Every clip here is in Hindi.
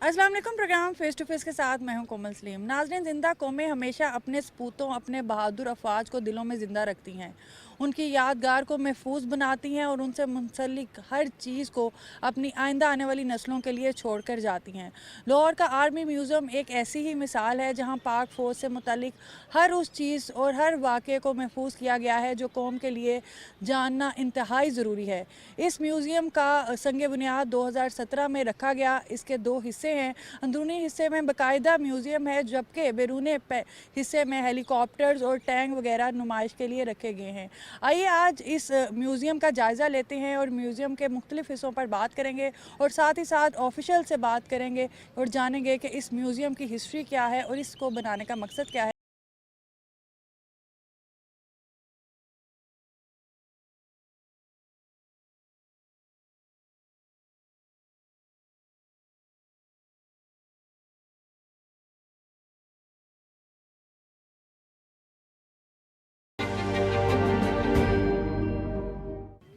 अस्सलाम वालेकुम। प्रोग्राम फेस टू फेस के साथ मैं हूं कोमल सलीम। नाज़रीन, जिंदा कौमें हमेशा अपने सपूतों, अपने बहादुर अफवाज को दिलों में ज़िंदा रखती हैं, उनकी यादगार को महफूज बनाती हैं और उनसे मुंसलिक हर चीज़ को अपनी आइंदा आने वाली नस्लों के लिए छोड़ कर जाती हैं। लाहौर का आर्मी म्यूज़ियम एक ऐसी ही मिसाल है जहाँ पाक फ़ौज से मुतल्लिक हर उस चीज़ और हर वाक़े को महफूज किया गया है जो कौम के लिए जानना इंतहाई ज़रूरी है। इस म्यूज़ियम का संग बुनियाद 2017 में रखा गया। इसके दो हिस्से हैं। अंदरूनी हिस्से में बाकायदा म्यूज़ियम है, जबकि बैरूनी हिस्से में हेलीकॉप्टर्स और टैंक वगैरह नुमाइश के लिए रखे गए हैं। आइए आज इस म्यूज़ियम का जायज़ा लेते हैं और म्यूज़ियम के मुख्तलिफ हिस्सों पर बात करेंगे और साथ ही साथ ऑफिशियल से बात करेंगे और जानेंगे कि इस म्यूज़ियम की हिस्ट्री क्या है और इसको बनाने का मकसद क्या है।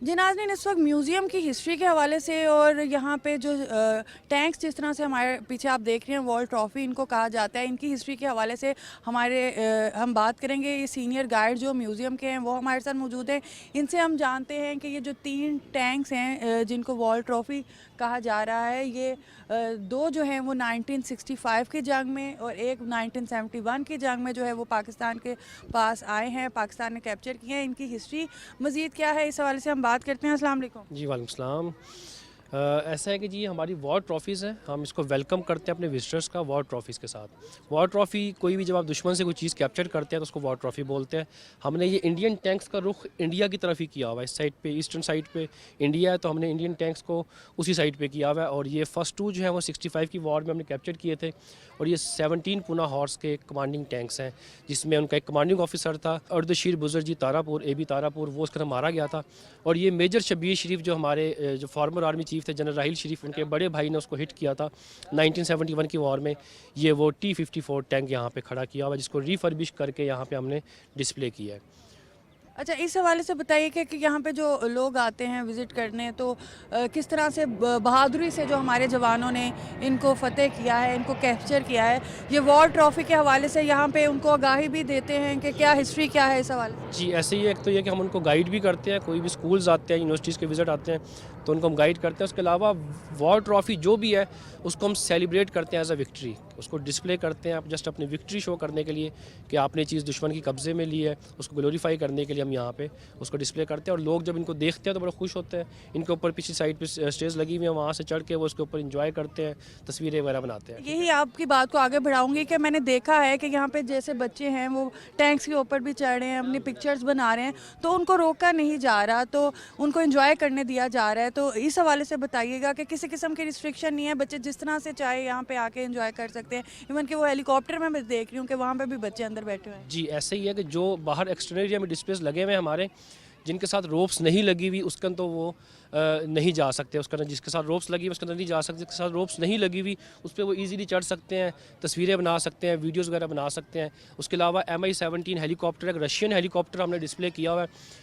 जी नाज़रीन, इस वक्त म्यूज़ियम की हिस्ट्री के हवाले से और यहाँ पे जो टैंक्स जिस तरह से हमारे पीछे आप देख रहे हैं, वॉर ट्रॉफ़ी इनको कहा जाता है, इनकी हिस्ट्री के हवाले से हम बात करेंगे। ये सीनियर गाइड जो म्यूज़ियम के हैं वो हमारे साथ मौजूद हैं। इनसे हम जानते हैं कि ये जो 3 टैंक्स हैं जिनको वॉर ट्रॉफ़ी कहा जा रहा है, ये दो जो हैं वो 1965 की जंग में और एक 1971 की जंग में जो है वो पाकिस्तान के पास आए हैं, पाकिस्तान ने कैप्चर किए हैं। इनकी हिस्ट्री मज़ीद क्या है, इस हवाले से हम बात करते हैं। अस्सलाम वालेकुम। जी वालेकुम सलाम। ऐसा है कि जी हमारी वॉर ट्रॉफ़ीज़ हैं, हम इसको वेलकम करते हैं अपने विजिटर्स का वॉर ट्रॉफ़ीज़ के साथ। वॉर ट्रॉफ़ी कोई भी जब आप दुश्मन से कोई चीज़ कैप्चर करते हैं तो उसको वॉर ट्रॉफ़ी बोलते हैं। हमने ये इंडियन टैंक्स का रुख इंडिया की तरफ ही किया हुआ है। इस साइड पे ईस्टर्न साइड पे इंडिया है तो हमने इंडियन टैंक्स को उसी साइड पे किया हुआ है। और ये फर्स्ट 2 जो है वो 65 की वॉर में हमने कैप्चर किए थे। और ये 17 पूना हॉर्स के कमांडिंग टैंक्स हैं, जिसमें उनका एक कमांडिंग ऑफिसर था अर्दशीर बुजुर्ग जी तारापुर, AB तारापुर, वो उसका मारा गया था। और ये मेजर शब्बीर शरीफ जो हमारे जो फॉर्मर आर्मी चीफ थे, जनरल राहिल शरीफ, उनके बड़े भाई ने उसको हिट किया था 1971 की वॉर में। ये वो T-54 टैंक यहाँ पे खड़ा किया हुआ, जिसको रिफर्बिश करके यहाँ पे हमने डिस्प्ले किया है। अच्छा, इस हवाले से बताइए कि यहाँ पे जो लोग आते हैं विज़िट करने, तो किस तरह से बहादुरी से जो हमारे जवानों ने इनको फ़तेह किया है, इनको कैप्चर किया है। ये वॉर ट्रॉफ़ी के हवाले से यहाँ पे उनको आगाही भी देते हैं कि क्या हिस्ट्री क्या है इस हवाले से? जी, ऐसे ही एक तो ये कि हम उनको गाइड भी करते हैं, कोई भी स्कूल्स आते हैं, यूनिवर्सिटीज़ के विज़िट आते हैं तो उनको हम गाइड करते हैं। उसके अलावा वॉर ट्रॉफ़ी जो भी है उसको हम सेलिब्रेट करते हैं एज अ विक्ट्री, उसको डिस्प्ले करते हैं आप जस्ट अपनी विक्ट्री शो करने के लिए कि आपने चीज़ दुश्मन की कब्ज़े में ली है, उसको ग्लोरीफाई करने के लिए हम यहाँ पे उसको डिस्प्ले करते हैं। और लोग जब इनको देखते हैं तो बड़ा खुश होते हैं। इनके ऊपर पिछली साइड पे स्टेज लगी हुई है, वहाँ से चढ़ के वो उसके ऊपर इंजॉय करते हैं, तस्वीरें वगैरह बनाते हैं। यही आपकी बात को आगे बढ़ाऊंगी कि मैंने देखा है कि यहाँ पे जैसे बच्चे हैं वो टैंक्स के ऊपर भी चढ़ रहे हैं, अपनी पिक्चर्स बना रहे हैं, तो उनको रोका नहीं जा रहा, तो उनको एंजॉय करने दिया जा रहा है। तो इस हवाले से बताइएगा कि किसी किस्म की रिस्ट्रिक्शन नहीं है, बच्चे जिस तरह से चाहे यहाँ पे आके एंजॉय कर सकते हैं। इवन कि वो हेलीकॉप्टर में मैं देख रही हूँ कि वहाँ पे भी बच्चे अंदर बैठे हुए हैं। जी, ऐसे ही है कि जो बाहर एक्सटर्नल एरिया में डिस्प्लेस लगे हुए हैं हमारे, जिनके साथ रोप्स नहीं लगी हुई उसके अंदर तो वो नहीं जा सकते। उसके अंदर जिसके साथ रोप्स लगी हुई उसके अंदर नहीं जा सकते। जिसके साथ रोप्स नहीं लगी हुई उस पर वो इजीली चढ़ सकते हैं, तस्वीरें बना सकते हैं, वीडियोस वगैरह बना सकते हैं। उसके अलावा MI-17 हेलीकॉप्टर, एक रशियन हेलीकॉप्टर हमने डिस्प्ले किया हुआ है।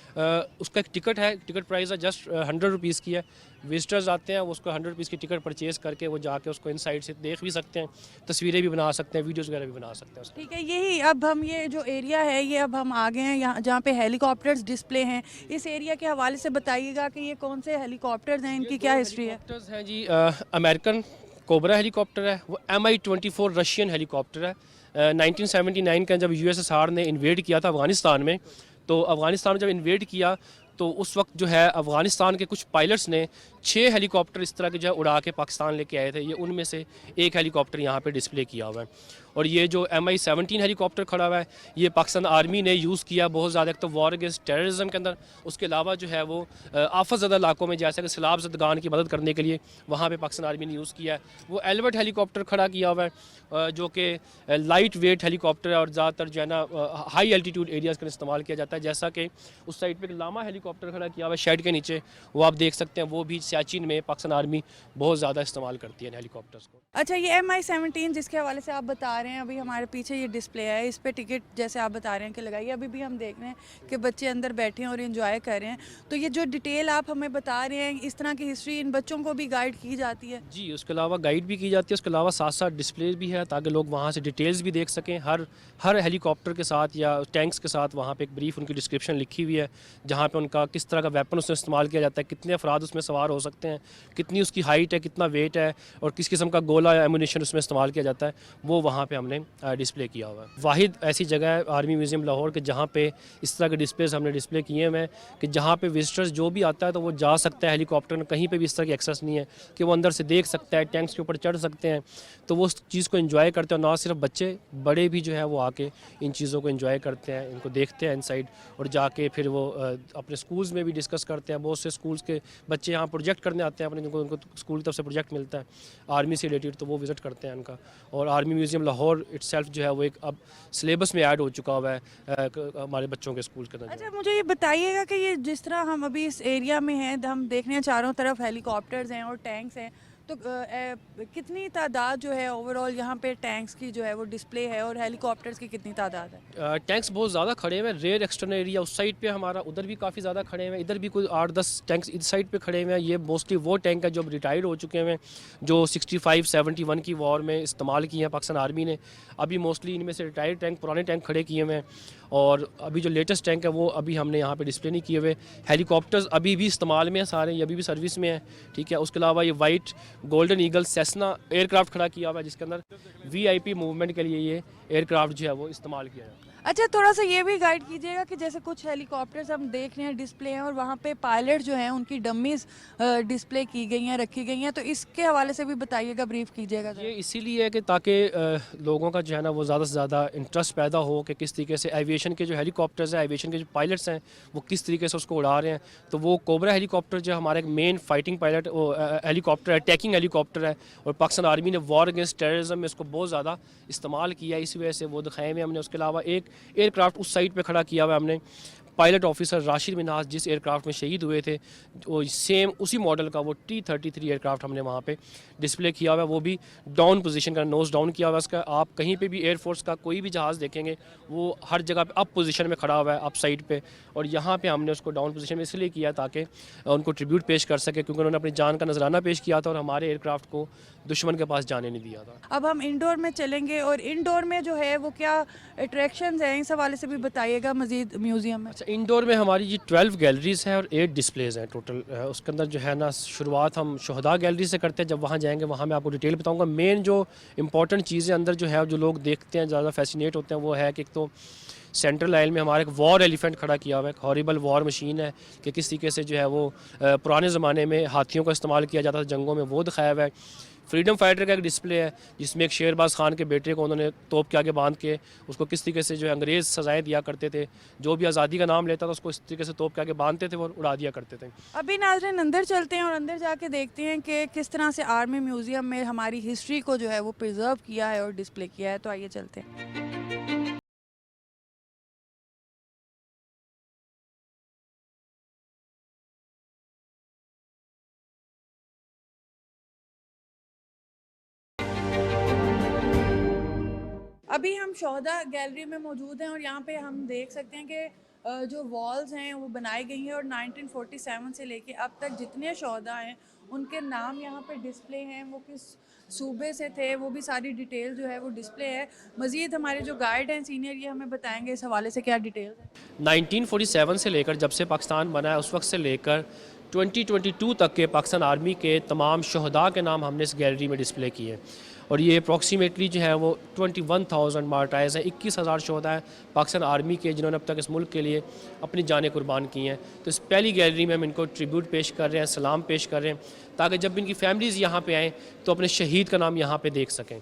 उसका एक टिकट है, टिकट प्राइस है जस्ट 100 रुपीज़ की है। विजिटर्स आते हैं वो उसको 100 रुपीज़ की टिकट परचेज़ करके वो जाके उसको इनसाइड से देख भी सकते हैं, तस्वीरें भी बना सकते हैं, वीडियोज़ वगैरह भी बना सकते हैं उसमें। ठीक है, यही अब हम ये जो एरिया है ये अब हम आ गए हैं यहाँ जहाँ पे हेलीकॉप्टर्स डिस्प्ले हैं। इस एरिया के हवाले से बताइएगा कि ये कौन से हेलीकॉप्टर्स हैं, इनकी क्या हिस्ट्री है? हेलीकॉप्टर्स हैं जी, अमेरिकन कोबरा हेलीकॉप्टर है, वो MI-24 रशियन हेलीकॉप्टर है। 1979 का जब USSR ने इन्वेड किया था अफ़गानिस्तान में, तो अफ़गानिस्तान में जब इन्वेड किया तो उस वक्त जो है अफ़गानिस्तान के कुछ पायलट्स ने 6 हेलीकॉप्टर इस तरह के जो है उड़ा के पाकिस्तान लेके आए थे। ये उनमें से एक हेलीकॉप्टर यहाँ पे डिस्प्ले किया हुआ है। और ये जो MI-17 हेलीकॉप्टर खड़ा हुआ है ये पाकिस्तान आर्मी ने यूज़ किया बहुत ज़्यादा, एक तो वॉर अगेंस्ट टेररिज्म के अंदर, उसके अलावा जो है वो आफत ज़दा इलाकों में जैसे कि सैलाब ज़दगान की मदद करने के लिए वहाँ पे पाकिस्तान आर्मी ने यूज़ किया है। वो एल्बर्ट हेलीकॉप्टर खड़ा किया हुआ है जो कि लाइट वेट हेलीकॉप्टर है और ज़्यादातर जो है ना हाई एल्टीट्यूड एरियाज़ का इस्तेमाल किया जाता है। जैसा कि उस साइड पर लामा हेलीकॉप्टर हेलीकॉप्टर खड़ा किया हुआ है शेड के नीचे, वो आप देख सकते हैं। वो भी सियाचिन में पाकिस्तान आर्मी बहुत ज़्यादा इस्तेमाल करती है हेलीकॉप्टर्स को। अच्छा, ये MI-17 जिसके हवाले से आप बता रहे हैं, अभी हमारे पीछे ये डिस्प्ले है, इस पे टिकट जैसे आप बता रहे हैं कि लगाइए। अभी भी हम देख रहे हैं कि बच्चे अंदर बैठे हैं और एंजॉय कर रहे हैं। तो ये जो डिटेल आप हमें बता रहे हैं, इस तरह की हिस्ट्री इन बच्चों को भी गाइड की जाती है? जी, उसके अलावा गाइड भी की जाती है, उसके अलावा साथ साथ डिस्प्ले भी है ताकि लोग वहाँ से डिटेल्स भी देख सकें। हर हेलीकॉप्टर के साथ या टैंक्स के साथ वहाँ पे एक ब्रीफ उनकी डिस्क्रिप्शन लिखी हुई है, जहाँ पे उनका किस तरह का वेपन उसमें इस्तेमाल किया जाता है, कितने अफराद उसमें सवार हो सकते हैं, कितनी उसकी हाइट है, कितना वेट है और किस किस्म का गोला या एमुनिशन उसमें इस्तेमाल किया जाता है, वो वहाँ पे हमने डिस्प्ले किया हुआ है। वाहिद ऐसी जगह है आर्मी म्यूज़ियम लाहौर के जहाँ पे इस तरह के डिस्प्लेज हमने डिस्प्ले किए हुए हैं कि जहाँ पे विजिटर्स जो भी आता है तो वो जा सकता है हेलीकॉप्टर में। कहीं पे भी इस तरह की एक्सेस नहीं है कि वो अंदर से देख सकता है, टैंक्स के ऊपर चढ़ सकते हैं। तो वो उस चीज़ को एंजॉय करते हैं, और ना सिर्फ बच्चे, बड़े भी जो है वो आके इन चीज़ों को एंजॉय करते हैं, इनको देखते हैं इनसाइड, और जाके फिर वो अपने स्कूल्स में भी डिस्कस करते हैं। बहुत से स्कूल्स के बच्चे यहाँ प्रोजेक्ट करने आते हैं अपने, जिनको उनको स्कूल की तरफ से प्रोजेक्ट मिलता है आर्मी से रिलेटेड, तो वो विज़िट करते हैं उनका। और आर्मी म्यूज़ियम लाहौर इटसेल्फ जो है वो एक अब सिलेबस में ऐड हो चुका हुआ है हमारे बच्चों के स्कूल के अंदर। अच्छा, मुझे ये बताइएगा कि ये जिस तरह हम अभी इस एरिया में हैं, हम देख रहे हैं चारों तरफ हेलीकॉप्टर्स हैं और टैंक्स हैं, तो कितनी तादाद जो है ओवरऑल यहाँ पे टैंक्स की जो है वो डिस्प्ले है, और हेलीकॉप्टर्स की कितनी तादाद है? टैंक्स बहुत ज़्यादा खड़े हुए हैं। रेयर एक्सटर्नल एरिया उस साइड पे हमारा, उधर भी काफ़ी ज़्यादा खड़े हुए हैं, इधर भी कोई 8-10 टैंक्स इस साइड पे खड़े हुए हैं। ये मोस्टली वो टैंक है जो रिटायर्ड हो चुके हैं, जो 65-71 की वॉर में इस्तेमाल किए हैं पाकिस्तान आर्मी ने। अभी मोस्टली इनमें से रिटायर्ड टैंक, पुराने टैंक खड़े किए हुए हैं, और अभी जो लेटेस्ट टैंक है वो अभी हमने यहाँ पे डिस्प्ले नहीं किए हुए। हेलीकॉप्टर्स अभी भी इस्तेमाल में हैं सारे, ये अभी भी सर्विस में है, ठीक है। उसके अलावा ये white golden eagle Cessna aircraft खड़ा किया हुआ है, जिसके अंदर VIP मूवमेंट के लिए ये एयरक्राफ्ट जो है वो इस्तेमाल किया जाता है। अच्छा, थोड़ा सा ये भी गाइड कीजिएगा कि जैसे कुछ हेलीकॉप्टर्स हम देख रहे हैं डिस्प्ले हैं, और वहाँ पे पायलट जो हैं उनकी डमीज़ डिस्प्ले की गई हैं, रखी गई हैं, तो इसके हवाले से भी बताइएगा, ब्रीफ कीजिएगा ये इसीलिए है कि ताकि लोगों का जो है ना वो ज़्यादा से ज़्यादा इंटरेस्ट पैदा हो कि किस तरीके से एविएशन के जो हेलीकॉप्टर्स हैं, एविएशन के जो पायलट्स हैं, वो किस तरीके से उसको उड़ा रहे हैं। तो वो कोबरा हेलीकॉप्टर जो हमारा एक मेन फाइटिंग पायलट हेलीकॉप्टर है, टैकिंग हेलीकॉप्टर है, और पाकिस्तान आर्मी ने वॉर अगेंस्ट टेररिज्म में इसको बहुत ज़्यादा इस्तेमाल किया है, इस वजह से वो दिखाए हुए हमने। उसके अलावा एक एयरक्राफ्ट उस साइड पे खड़ा किया हुआ है हमने, पायलट ऑफिसर राशिद मिनाज जिस एयरक्राफ्ट में शहीद हुए थे, वो सेम उसी मॉडल का वो T-33 एयरक्राफ्ट हमने वहाँ पे डिस्प्ले किया हुआ है। वो भी डाउन पोजीशन का, नोज डाउन किया हुआ है उसका। आप कहीं पे भी एयरफोर्स का कोई भी जहाज़ देखेंगे वो हर जगह पे अप पोजीशन में खड़ा हुआ है, अप साइड पे, और यहाँ पे हमने उसको डाउन पोजीशन में इसलिए किया ताकि उनको ट्रिब्यूट पेश कर सके, क्योंकि उन्होंने अपनी जान का नजराना पेश किया था और हमारे एयरक्राफ्ट को दुश्मन के पास जाने नहीं दिया था। अब हम इंडोर में चलेंगे, और इंडोर में जो है वो क्या अट्रैक्शंस हैं, इस हवाले से भी बताइएगा मज़ीद म्यूज़ियम में। अच्छा, इंडोर में हमारी जी 12 गैलरीज हैं और 8 डिस्प्लेज हैं टोटल। उसके अंदर जो है ना शुरुआत हम शहदा गैलरी से करते हैं। जब वहाँ जाएंगे वहाँ मैं आपको डिटेल बताऊँगा। मेन जो इंपॉर्टेंट चीज़ें अंदर जो है, जो लोग देखते हैं ज़्यादा फैसिनेट होते हैं, वो है कि एक तो सेंट्रल आइल में हमारा एक वॉर एलिफेंट खड़ा किया हुआ है, एक हॉरिबल वॉर मशीन है कि किस तरीके से जो है वो पुराने ज़माने में हाथियों का इस्तेमाल किया जाता था जंगों में, वो दिखाया हुआ है। फ्रीडम फाइटर का एक डिस्प्ले है जिसमें एक शेरबाज खान के बेटे को उन्होंने तोप के आगे बांध के उसको किस तरीके से जो है अंग्रेज़ सजाएं दिया करते थे, जो भी आज़ादी का नाम लेता था उसको इस तरीके से तोप के आगे बांधते थे और उड़ा दिया करते थे। अभी नाज़रीन अंदर चलते हैं और अंदर जाके देखते हैं कि किस तरह से आर्मी म्यूज़ियम में हमारी हिस्ट्री को जो है वो प्रिजर्व किया है और डिस्प्ले किया है। तो आइए चलते हैं। अभी हम शोहदा गैलरी में मौजूद हैं, और यहाँ पे हम देख सकते हैं कि जो वॉल्स हैं वो बनाई गई हैं, और 1947 से लेके अब तक जितने शोहदा हैं उनके नाम यहाँ पे डिस्प्ले हैं, वो किस सूबे से थे, वो भी सारी डिटेल जो है वो डिस्प्ले है। मज़ीद हमारे जो गाइड हैं सीनियर, ये हमें बताएंगे इस हवाले से क्या डिटेल्स हैं। 1947 से लेकर, जब से पाकिस्तान बना है उस वक्त से लेकर 2022 तक के पाकिस्तान आर्मी के तमाम शहदा के नाम हमने इस गैलरी में डिस्प्ले किए हैं। और ये अप्रॉक्सीमेटली जो है वो 21,000 मार्टायर्स हैं, 21,000 शहदा हैं पाकिस्तान आर्मी के जिन्होंने अब तक इस मुल्क के लिए अपनी जानें कुर्बान की हैं। तो इस पहली गैलरी में हम इनको ट्रिब्यूट पेश कर रहे हैं, सलाम पेश कर रहे हैं, ताकि जब इनकी फैमिलीज़ यहाँ पे आएँ तो अपने शहीद का नाम यहाँ पे देख सकें।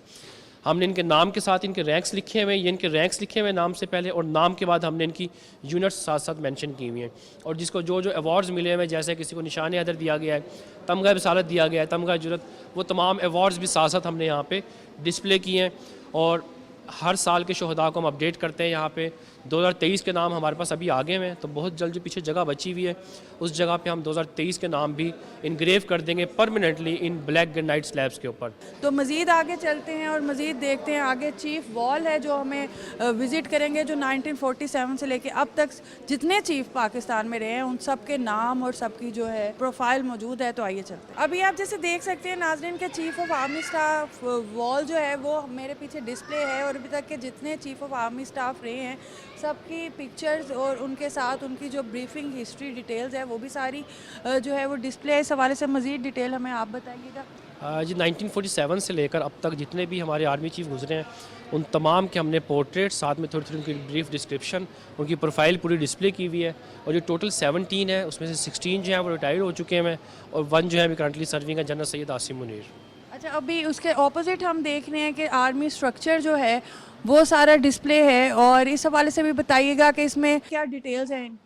हमने इनके नाम के साथ इनके रैंक्स लिखे हुए हैं, ये इनके रैंक्स लिखे हुए हैं नाम से पहले, और नाम के बाद हमने इनकी यूनिट्स साथ साथ मेंशन की हुई हैं। और जिसको जो जो अवार्ड्स मिले हुए हैं, जैसे किसी को निशान हैदर दिया गया है, तमगा रसालत दिया गया है, तमगा जुरत, वो तमाम अवार्ड्स भी साथ साथ हमने यहाँ पे डिस्प्ले किए हैं। और हर साल के शहदा को हम अपडेट करते हैं यहाँ पे, 2023 के नाम हमारे पास अभी आगे हैं, तो बहुत जल्द जो पीछे जगह बची हुई है उस जगह पे हम 2023 के नाम भी इनग्रेव कर देंगे परमानेंटली इन ब्लैक ग्रेनाइट स्लैब्स के ऊपर। तो मज़ीद आगे चलते हैं और मज़ीद देखते हैं। आगे चीफ वॉल है जो हमें विज़िट करेंगे, जो 1947 से लेके अब तक जितने चीफ पाकिस्तान में रहे हैं उन सब के नाम और सबकी जो है प्रोफाइल मौजूद है। तो आइए चलते हैं। अभी आप जैसे देख सकते हैं नाज़रीन के chief of army staff wall जो है वो मेरे पीछे डिस्प्ले है, और अभी तक के जितने चीफ ऑफ आर्मी स्टाफ रहे हैं सबकी पिक्चर्स और उनके साथ उनकी जो ब्रीफिंग हिस्ट्री डिटेल्स है वो भी सारी जो है वो डिस्प्ले है। इस हवाले से मज़ीद डिटेल हमें आप बताइएगा। जी 1947 से लेकर अब तक जितने भी हमारे आर्मी चीफ गुजरे हैं उन तमाम के हमने पोर्ट्रेट, साथ में थोड़ी थोड़ी उनकी ब्रीफ डिस्क्रिप्शन, उनकी प्रोफाइल पूरी डिस्प्ले की हुई है। और जो टोटल 17 है उसमें से 16 जो हैं वो रिटायर्ड हो चुके हैं और 1 जो है अभी करंटली सर्विंग है, जनरल सैयद आसिम मुनीर। अच्छा, अभी उसके ऑपोजिट हम देख रहे हैं कि आर्मी स्ट्रक्चर जो है वो सारा डिस्प्ले है, और इस हवाले से भी बताइएगा कि इसमें क्या डिटेल्स हैं।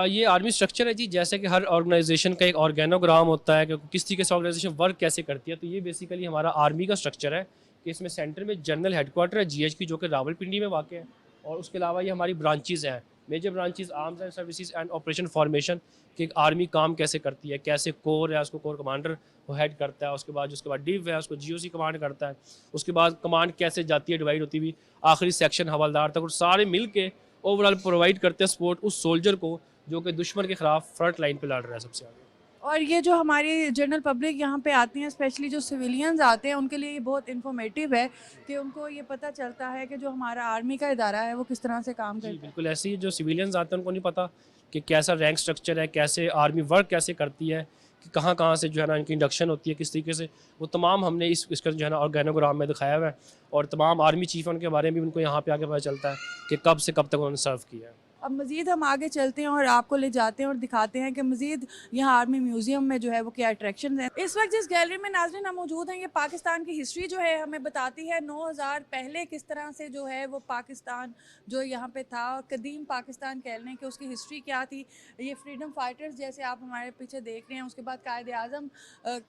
ये आर्मी स्ट्रक्चर है जी, जैसे कि हर ऑर्गेनाइजेशन का एक ऑर्गेनोग्राम होता है कि किस तरीके से ऑर्गेनाइजेशन वर्क कैसे करती है, तो ये बेसिकली हमारा आर्मी का स्ट्रक्चर है कि इसमें सेंटर में जनरल हेडक्वार्टर है GH की, जो कि रावलपिंडी में वाक़ है। और उसके अलावा ये हमारी ब्रांचेज़ हैं, major branches arms and services and operation formation, कि एक आर्मी काम कैसे करती है, कैसे कोर है उसको कोर कमांडर वो हेड करता है, उसके बाद डिव है उसको GOC कमांड करता है, उसके बाद कमांड कैसे जाती है डिवाइड होती हुई आखिरी सेक्शन हवलदार तक, और सारे मिल के ओवरऑल प्रोवाइड करते हैं सपोर्ट उस सोल्जर को जो कि दुश्मन के खिलाफ फ्रंट लाइन पे लड़ रहा है सबसे आगे। और ये जो हमारी जनरल पब्लिक यहाँ पे आती हैं, स्पेशली जो सिविलियंस आते हैं, उनके लिए ये बहुत इन्फॉर्मेटिव है कि उनको ये पता चलता है कि जो हमारा आर्मी का इदारा है वो किस तरह से काम जी करता है। बिल्कुल, ऐसे ही जो सिविलियंस आते हैं उनको नहीं पता कि कैसा रैंक स्ट्रक्चर है, कैसे आर्मी वर्क कैसे करती है, कि कहाँ कहाँ से जो है ना इनकी इंडक्शन होती है, किस तरीके से, वो तमाम हमने इसका जो है ना ऑर्गेनोग्राम में दिखाया हुआ है। और तमाम आर्मी चीफ उनके बारे में भी उनको यहाँ पे आके पता चलता है कि कब से कब तक उन्होंने सर्व किया है। अब मज़ीद हम आगे चलते हैं और आपको ले जाते हैं और दिखाते हैं कि मज़ीद यहाँ आर्मी म्यूज़ियम में जो है वो क्या अट्रैक्शन है। इस वक्त जिस गैलरी में नाज़रीन हम मौजूद हैं, ये पाकिस्तान की हिस्ट्री जो है हमें बताती है 9000 पहले किस तरह से जो है वो पाकिस्तान जो यहाँ पे था, कदीम पाकिस्तान कह लें कि उसकी हिस्ट्री क्या थी। ये फ्रीडम फाइटर्स जैसे आप हमारे पीछे देख रहे हैं, उसके बाद कायद आज़म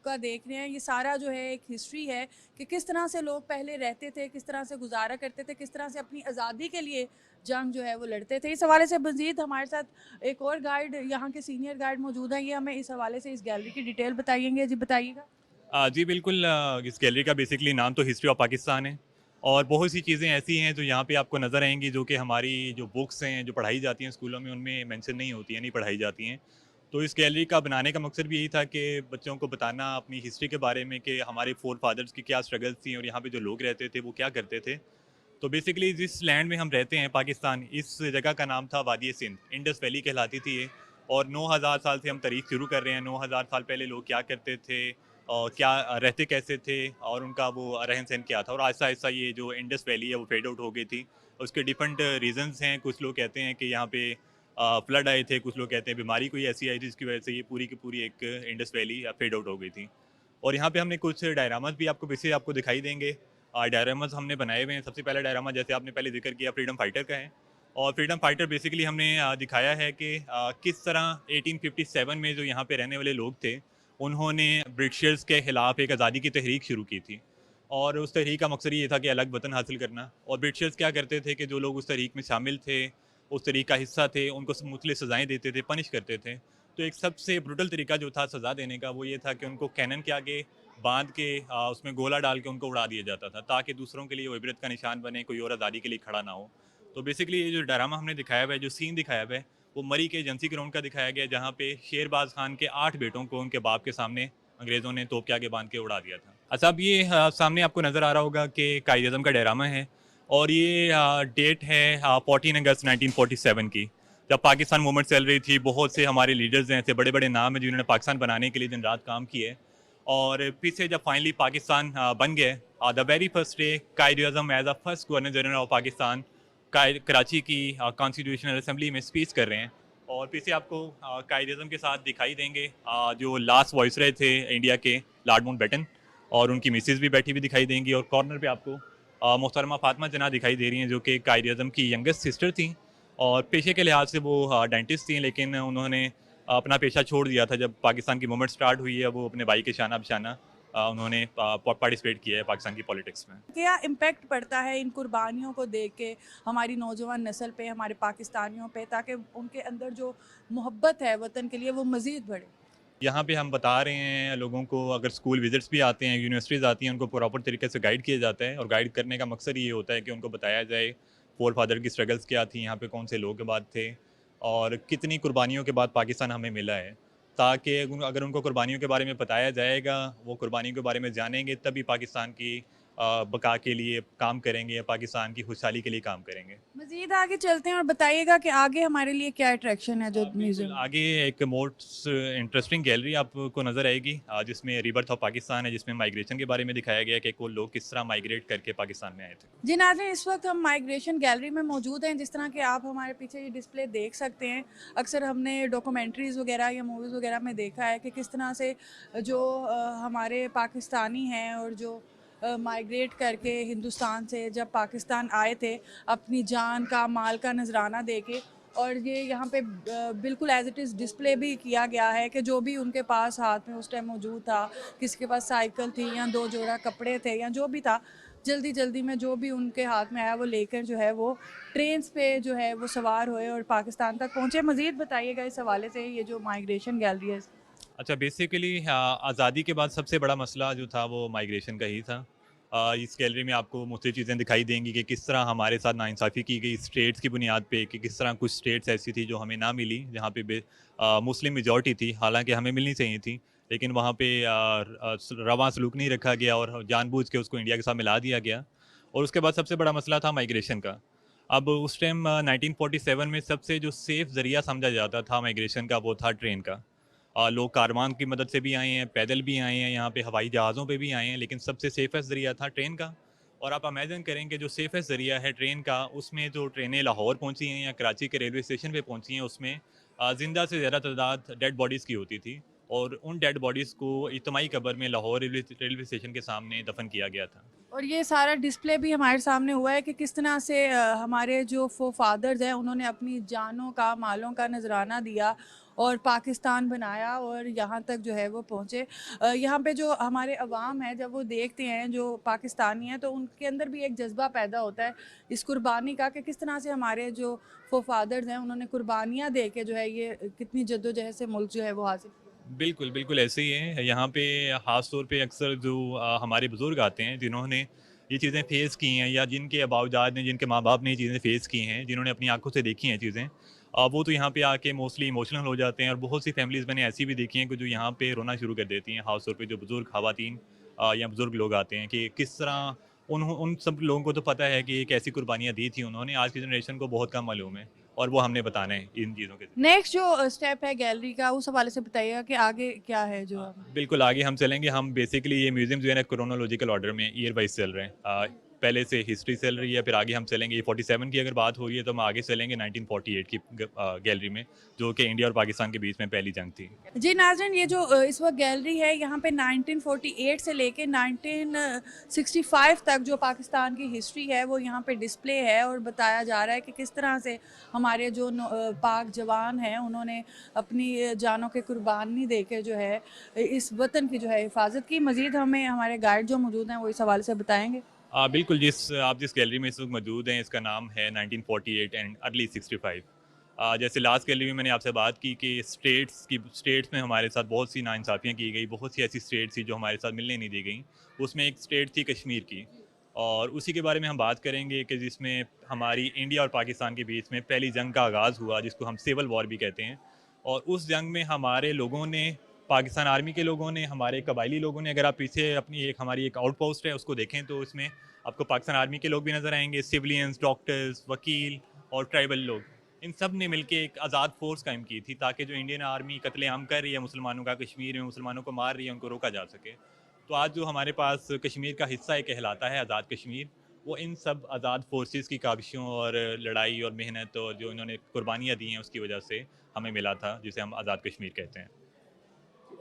का देख रहे हैं, ये सारा जो है एक हिस्ट्री है कि किस तरह से लोग पहले रहते थे, किस तरह से गुजारा करते थे, किस तरह से अपनी आज़ादी के लिए जंग जो है वो लड़ते थे। इस हवाले से मज़ीद हमारे साथ एक और गाइड यहाँ के सीनियर गाइड मौजूद हैं, ये हमें इस हवाले से इस गैलरी की डिटेल बताएंगे। जी बताइएगा। जी बिल्कुल, इस गैलरी का बेसिकली नाम तो हिस्ट्री ऑफ पाकिस्तान है, और बहुत सी चीज़ें ऐसी हैं जो यहाँ पे आपको नज़र आएंगी जो कि हमारी जो बुक्स हैं जो पढ़ाई जाती हैं स्कूलों में उनमें मेंशन नहीं होती हैं, नहीं पढ़ाई जाती हैं। तो इस गैलरी का बनाने का मकसद भी यही था कि बच्चों को बताना अपनी हिस्ट्री के बारे में कि हमारे फोर फादर्स की क्या स्ट्रगल्स थी और यहाँ पे जो लोग रहते थे वो क्या करते थे। तो बेसिकली जिस लैंड में हम रहते हैं पाकिस्तान, इस जगह का नाम था वादी सिंध, इंडस वैली कहलाती थी ये। और 9000 साल से हम तारीख शुरू कर रहे हैं। 9000 साल पहले लोग क्या करते थे और क्या रहते कैसे थे और उनका वो रहन सहन क्या था, और आहिस्ता आहिस्ता ये जो इंडस वैली है वो फेड आउट हो गई थी। उसके डिफरेंट रीजंस हैं। कुछ लोग कहते हैं कि यहाँ पे फ्लड आए थे, कुछ लोग कहते हैं बीमारी कोई ऐसी आई थी जिसकी वजह से ये पूरी की पूरी एक इंडस वैली फेड आउट हो गई थी। और यहाँ पे हमने कुछ डायरामास भी आपको पीछे आपको दिखाई देंगे। डायरामास हमने बनाए हुए हैं। सबसे पहला डायरामा जैसे आपने पहले जिक्र किया फ्रीडम फाइटर का है, और फ्रीडम फाइटर बेसिकली हमने दिखाया है कि किस तरह 1857 में जो यहाँ पे रहने वाले लोग थे उन्होंने ब्रिटिशर्स के खिलाफ एक आज़ादी की तहरीक शुरू की थी। और उस तहरीक का मकसद ये था कि अलग वतन हासिल करना। और ब्रिटिशर्स क्या करते थे कि जो लोग उस तहरीक में शामिल थे, उस तहरीक का हिस्सा थे, उनको मुख्तलिफ सज़ाएँ देते थे, पनिश करते थे। तो एक सबसे ब्रूटल तरीका जो था सज़ा देने का वो ये था कि उनको कैनन के आगे बांध के उसमें गोला डाल के उनको उड़ा दिया जाता था, ताकि दूसरों के लिए वो इबरत का निशान बने, कोई और आज़ादी के लिए खड़ा ना हो। तो बेसिकली ये जो ड्रामा हमने दिखाया हुआ है, जो सीन दिखाया हुआ है, वो मरी के एजेंसी ग्राउंड का दिखाया गया है, जहाँ पे शेरबाज खान के 8 बेटों को उनके बाप के सामने अंग्रेज़ों ने तोप के आगे बांध के उड़ा दिया था। अच्छा, अब ये सामने आपको नज़र आ रहा होगा कि कायद आज़म का ड्रामा है, और ये डेट है 14 अगस्त 1947 की, जब पाकिस्तान मूवमेंट चल रही थी। बहुत से हमारे लीडर्स हैं, ऐसे बड़े बड़े नाम हैं जिन्होंने पाकिस्तान बनाने के लिए दिन रात काम किए। और पीछे जब फाइनली पाकिस्तान बन गए, the very first day Quaid Azam as a first governor general of Pakistan Karachi की कॉन्स्टिट्यूशनल असेंबली में स्पीच कर रहे हैं। और पीछे आपको कायद आज़म के साथ दिखाई देंगे जो लास्ट वॉइसरॉय थे इंडिया के, लॉर्ड माउंटबेटन, और उनकी मिसेज भी बैठी हुई दिखाई देंगी। और कॉर्नर पे आपको मोहतरमा फातिमा जना दिखाई दे रही हैं, जो कि कायद आज़म की यंगेस्ट सिस्टर थी, और पेशे के लिहाज से वो डेंटिस्ट थी, लेकिन उन्होंने अपना पेशा छोड़ दिया था जब पाकिस्तान की मूवमेंट स्टार्ट हुई है। वो अपने भाई के शाना बशाना उन्होंने पार्टिसिपेट किया है पाकिस्तान की पॉलिटिक्स में। क्या इम्पैक्ट पड़ता है इन कुर्बानियों को देख के हमारी नौजवान नस्ल पे, हमारे पाकिस्तानियों पे, ताकि उनके अंदर जो मोहब्बत है वतन के लिए वो मज़ीद बढ़े? यहाँ पे हम बता रहे हैं लोगों को, अगर स्कूल विजिट्स भी आते हैं, यूनिवर्सिटीज़ आती हैं, उनको प्रॉपर तरीके से गाइड किया जाता है और गाइड करने का मकसद ये होता है कि उनको बताया जाए फोर फादर की स्ट्रगल्स क्या थी, यहाँ पे कौन से लोग के बाद थे और कितनी कुर्बानियों के बाद पाकिस्तान हमें मिला है। ताकि अगर उनको कुर्बानियों के बारे में बताया जाएगा, वो कुर्बानियों के बारे में जानेंगे, तभी पाकिस्तान की बका के लिए काम करेंगे या पाकिस्तान की खुशहाली के लिए काम करेंगे। मज़ीद आगे चलते हैं और बताइएगा कि आगे हमारे लिए क्या अट्रैक्शन है जो बिल्कुल, म्यूज़ियम। आगे एक मोस्ट इंटरेस्टिंग गैलरी आपको नज़र आएगी, जिसमें रिबर्थ ऑफ पाकिस्तान है, जिसमें माइग्रेशन के बारे में दिखाया गया है कि वो लोग किस तरह माइग्रेट करके पाकिस्तान में आए थे। जी नाज़रीन, इस वक्त हम माइग्रेशन गैलरी में मौजूद हैं। जिस तरह के आप हमारे पीछे ये डिस्प्ले देख सकते हैं, अक्सर हमने डॉक्यूमेंट्रीज़ वगैरह या मूवीज़ वगैरह में देखा है कि किस तरह से जो हमारे पाकिस्तानी हैं और जो माइग्रेट करके हिंदुस्तान से जब पाकिस्तान आए थे, अपनी जान का, माल का नजराना देके, और ये यहाँ पे बिल्कुल एज इट इज़ डिस्प्ले भी किया गया है कि जो भी उनके पास हाथ में उस टाइम मौजूद था, किसी के पास साइकिल थी या दो जोड़ा कपड़े थे या जो भी था, जल्दी जल्दी में जो भी उनके हाथ में आया वो लेकर जो है वो ट्रेन्स पे जो है वो सवार हुए और पाकिस्तान तक पहुँचे। मज़ीद बताइएगा इस हवाले से, ये जो माइग्रेशन गैलरी है। अच्छा, बेसिकली आज़ादी के बाद सबसे बड़ा मसला जो था वो माइग्रेशन का ही था। इस गैलरी में आपको मुख्तलिफ चीज़ें दिखाई देंगी कि किस तरह हमारे साथ नाइंसाफ़ी की गई स्टेट्स की बुनियाद पे, कि किस तरह कुछ स्टेट्स ऐसी थी जो हमें ना मिली, जहाँ पे मुस्लिम मेजॉरिटी थी, हालांकि हमें मिलनी चाहिए थी, लेकिन वहाँ पे रवां सलूक नहीं रखा गया और जानबूझ के उसको इंडिया के साथ मिला दिया गया। और उसके बाद सबसे बड़ा मसला था माइग्रेशन का। अब उस टाइम 1947 में सबसे जो सेफ़ ज़रिया समझा जाता था माइग्रेशन का, वो था ट्रेन का। लोग कारवान की मदद से भी आए हैं, पैदल भी आए हैं, यहाँ पे हवाई जहाज़ों पे भी आए हैं, लेकिन सबसे सेफ़ेस्ट ज़रिया था ट्रेन का। और आप इमेजिन करें कि जो सेफ़ेस्ट ज़रिया है ट्रेन का, उसमें जो ट्रेनें लाहौर पहुँची हैं या कराची के रेलवे स्टेशन पे पहुँची हैं, उसमें ज़िंदा से ज़्यादा तादाद डेड बॉडीज़ की होती थी और उन डेड बॉडीज़ को इज्तिमाई कब्र में लाहौर रेलवे स्टेशन के सामने दफन किया गया था। और ये सारा डिस्प्ले भी हमारे सामने हुआ है कि किस तरह से हमारे जो फादर्स हैं उन्होंने अपनी जानों का, मालों का नजराना दिया और पाकिस्तान बनाया और यहाँ तक जो है वो पहुँचे। यहाँ पे जो हमारे अवाम है, जब वो देखते हैं जो पाकिस्तानी हैं, तो उनके अंदर भी एक जज्बा पैदा होता है इस कुर्बानी का कि किस तरह से हमारे जो फादर्स हैं उन्होंने कुर्बानियाँ दे के जो है ये कितनी जद्दोजहद से मुल्क जो है वो हासिल किया। बिल्कुल, बिल्कुल ऐसे ही है। यहाँ पे ख़ास तौर पे अक्सर जो हमारे बुज़ुर्ग आते हैं, जिन्होंने ये चीज़ें फ़ेस की हैं या जिनके आबाओजाद ने, जिनके माँ-बाप ने ये चीज़ें फ़ेस की हैं, जिन्होंने अपनी आँखों से देखी हैं चीज़ें, वो तो यहाँ पे आके मोस्टली इमोशनल हो जाते हैं और बहुत सी फ़ैमिलीज़ मैंने ऐसी भी देखी हैं कि जो यहाँ पे रोना शुरू कर देती हैं। ख़ास तौर पे जो बुज़ुर्ग ख़वातीन या बुज़ुर्ग लोग आते हैं, कि किस तरह उन सब लोगों को तो पता है कि एक ऐसी कुर्बानियाँ दी थी उन्होंने, आज की जनरेशन को बहुत कम मालूम है और वो हमने बताना है इन चीज़ों के ज़रिए। नेक्स्ट जो स्टेप है गैलरी का, उस हवाले से बताइएगा कि आगे क्या है जो बिल्कुल, आगे हम चलेंगे। हम बेसिकली ये म्यूज़ियम जो है ना, क्रोनोलॉजिकल ऑर्डर में ईयर वाइज़ चल रहे हैं। पहले से हिस्ट्री चल रही है, फिर आगे हम चलेंगे, ये 47 की अगर बात हो रही है तो हम आगे चलेंगे 1948 की गैलरी में, जो कि इंडिया और पाकिस्तान के बीच में पहली जंग थी। जी नाज़रीन, ये जो इस वक्त गैलरी है, यहाँ पे 1948 से लेके 1965 तक जो पाकिस्तान की हिस्ट्री है वो यहाँ पे डिस्प्ले है और बताया जा रहा है कि किस तरह से हमारे जो पाक जवान हैं उन्होंने अपनी जानों के कुर्बानी दे के जो है इस वतन की जो है हिफाजत की। मज़ीद हमें हमारे गाइड जो मौजूद हैं वो इस हवाले से बताएँगे। बिल्कुल, आप जिस गैलरी में इस वक्त मौजूद हैं, इसका नाम है 1948 एंड अर्ली 65। जैसे लास्ट गैलरी में मैंने आपसे बात की कि स्टेट्स में हमारे साथ बहुत सी नाइंसाफ़ियाँ की गई, बहुत सी ऐसी स्टेट्स थी जो हमारे साथ मिलने नहीं दी गई। उसमें एक स्टेट थी कश्मीर की, और उसी के बारे में हम बात करेंगे कि जिसमें हमारी इंडिया और पाकिस्तान के बीच में पहली जंग का आगाज़ हुआ, जिसको हम सिविल वॉर भी कहते हैं। और उस जंग में हमारे लोगों ने, पाकिस्तान आर्मी के लोगों ने, हमारे कबायली लोगों ने, अगर आप पीछे अपनी हमारी एक आउटपोस्ट है उसको देखें तो इसमें आपको पाकिस्तान आर्मी के लोग भी नज़र आएंगे, सिविलियंस, डॉक्टर्स, वकील और ट्राइबल लोग। इन सब ने मिलके एक आज़ाद फोर्स कायम की थी, ताकि जो इंडियन आर्मी कत्लेआम कर रही है मुसलमानों का, कश्मीर में मुसलमानों को मार रही है, उनको रोका जा सके। तो आज जो हमारे पास कश्मीर का हिस्सा एक कहलाता है आज़ाद कश्मीर, वो इन सब आज़ाद फोर्सेस की काविशों और लड़ाई और मेहनत और जो इन्होंने कुर्बानियाँ दी हैं उसकी वजह से हमें मिला था, जिसे हम आज़ाद कश्मीर कहते हैं।